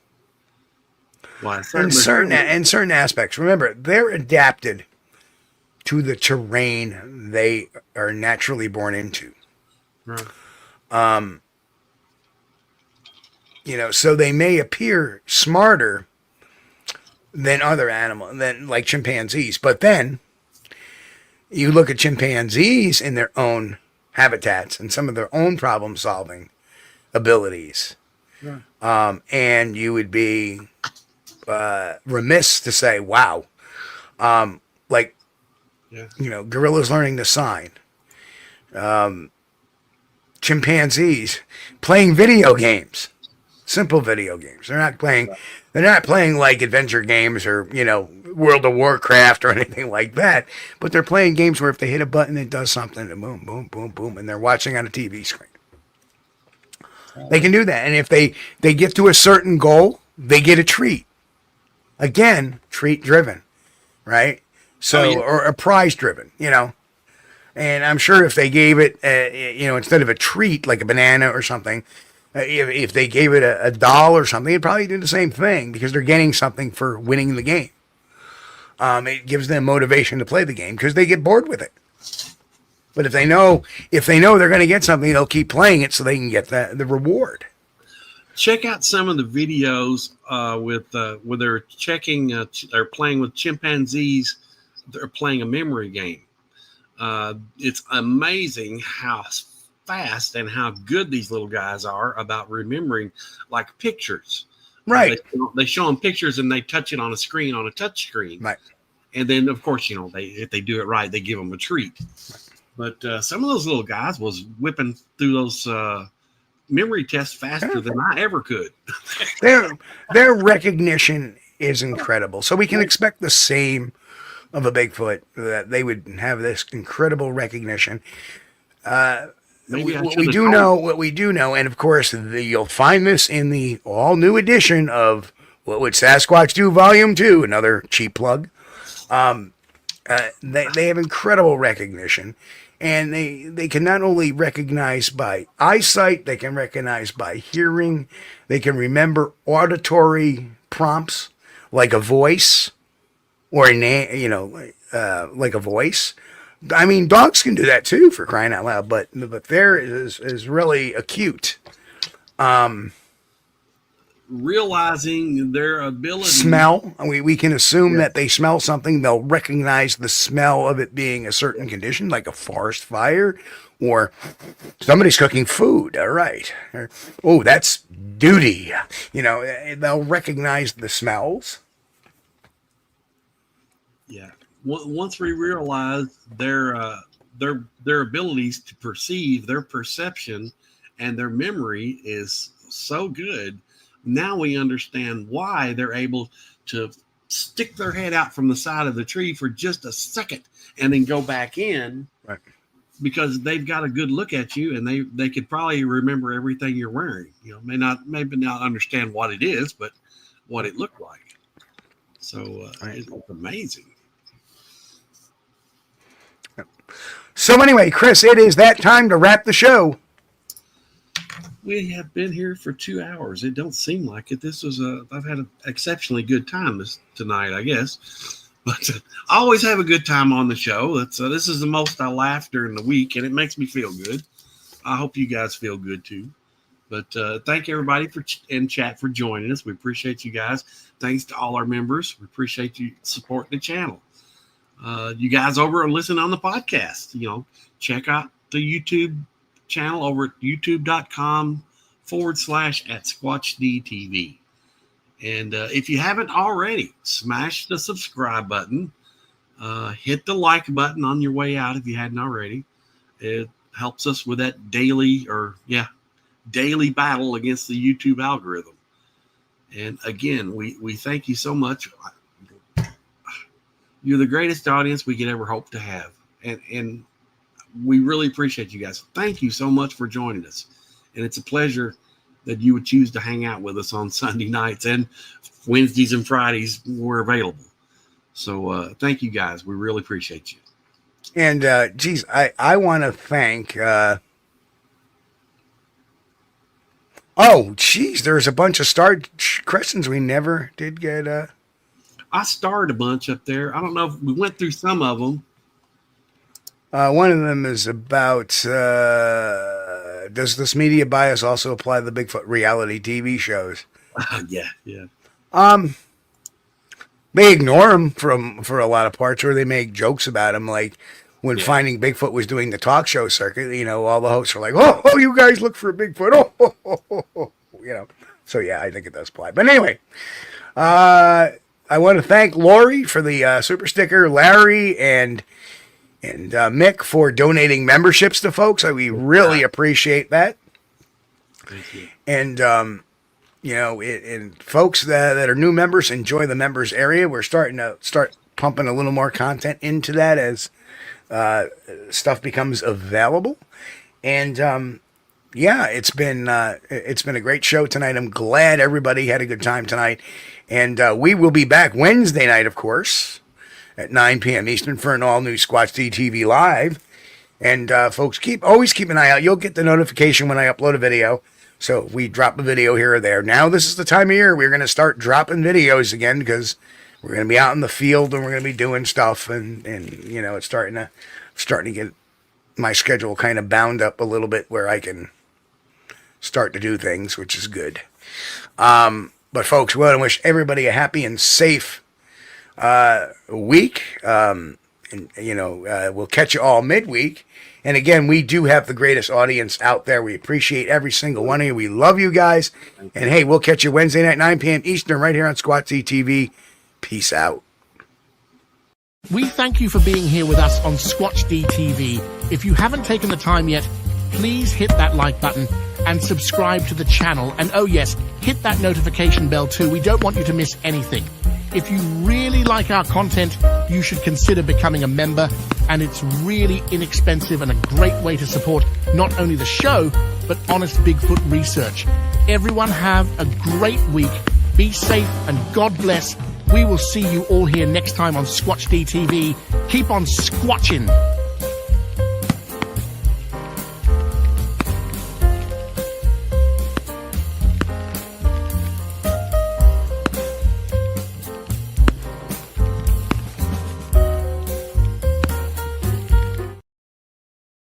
Why? In certain aspects. Remember, they're adapted to the terrain they are naturally born into. Right. So they may appear smarter than other animals, than like chimpanzees. But then you look at chimpanzees in their own habitats and some of their own problem-solving abilities. Right. And you would be remiss to say, wow, gorillas learning to sign, chimpanzees playing video games, simple video games. They're not playing like adventure games or, World of Warcraft or anything like that, but they're playing games where if they hit a button, it does something, and boom, boom, boom, boom, and they're watching on a TV screen. They can do that. And if they get to a certain goal, they get a treat. Again, treat driven, right? So, or a prize driven, and I'm sure if they gave it, instead of a treat, like a banana or something, if they gave it a doll or something, it'd probably do the same thing because they're getting something for winning the game. It gives them motivation to play the game because they get bored with it. But if they know they're going to get something, they'll keep playing it so they can get the reward. Check out some of the videos where they're checking, they're playing with chimpanzees. They're playing a memory game. It's amazing how fast and how good these little guys are about remembering, like pictures. Right. They show them pictures and they touch it on a screen, on a touch screen. Right. And then, of course, if they do it right, they give them a treat. But some of those little guys was whipping through those memory tests faster than I ever could. Their recognition is incredible. So we can expect the same of a Bigfoot, that they would have this incredible recognition. What we do know, and of course, you'll find this in the all-new edition of What Would Sasquatch Do Volume 2, another cheap plug. They have incredible recognition, and they can not only recognize by eyesight, they can recognize by hearing, they can remember auditory prompts like a voice or a name, like a voice. I mean, dogs can do that too, for crying out loud, but there is really acute. realizing their ability. Smell. We can assume that they smell something. They'll recognize the smell of it being a certain condition, like a forest fire, or somebody's cooking food. All right. Oh, that's duty. They'll recognize the smells. Yeah. Once we realize their abilities to perceive, their perception and their memory is so good, now we understand why they're able to stick their head out from the side of the tree for just a second and then go back in. Right. Because they've got a good look at you, and they could probably remember everything you're wearing. Maybe not understand what it is, but what it looked like. So it's amazing. So anyway, Chris, it is that time to wrap the show. We have been here for 2 hours. It don't seem like it. I've had an exceptionally good time tonight, I guess. But I always have a good time on the show. This is the most I laugh during the week, and it makes me feel good. I hope you guys feel good too. But thank everybody in chat for joining us. We appreciate you guys. Thanks to all our members. We appreciate you supporting the channel. You guys over and listen on the podcast. Check out the YouTube channel over at youtube.com/@Squatch-D TV. And if you haven't already, smash the subscribe button. Hit the like button on your way out if you hadn't already. It helps us with that daily battle against the YouTube algorithm. And again, we thank you so much. You're the greatest audience we could ever hope to have. And we really appreciate you guys. Thank you so much for joining us. And it's a pleasure that you would choose to hang out with us on Sunday nights, and Wednesdays and Fridays we're available. So thank you guys. We really appreciate you. And I want to thank there's a bunch of starred questions we never did get. I starred a bunch up there. I don't know if we went through some of them. One of them is about, does this media bias also apply to the Bigfoot reality TV shows? Yeah. They ignore them for a lot of parts, or they make jokes about them. Like when Finding Bigfoot was doing the talk show circuit, all the hosts were like, oh, you guys look for a Bigfoot. Oh. So yeah, I think it does apply. But anyway, I want to thank Lori for the super sticker, Larry and Mick for donating memberships to folks. We really appreciate that. Thank you. And, and folks that are new members, enjoy the members area. We're starting to pumping a little more content into that as stuff becomes available. And, it's been a great show tonight. I'm glad everybody had a good time tonight. And we will be back Wednesday night, of course, at 9 p.m. Eastern for an all-new Squatch-D TV Live. And folks, always keep an eye out. You'll get the notification when I upload a video. So if we drop a video here or there. Now this is the time of year we're going to start dropping videos again, because we're going to be out in the field and we're going to be doing stuff. And it's starting to get my schedule kind of bound up a little bit where I can start to do things, which is good. But folks, we want to wish everybody a happy and safe week. We'll catch you all midweek. And again, we do have the greatest audience out there. We appreciate every single one of you. We love you guys. And hey, we'll catch you Wednesday night, 9 p.m. Eastern, right here on Squatch-D TV. Peace out. We thank you for being here with us on Squatch-D TV. If you haven't taken the time yet, please hit that like button and subscribe to the channel. And oh yes, hit that notification bell too. We don't want you to miss anything. If you really like our content, you should consider becoming a member, and it's really inexpensive and a great way to support not only the show, but honest Bigfoot research. Everyone have a great week. Be safe and God bless. We will see you all here next time on Squatch-D TV. Keep on squatching.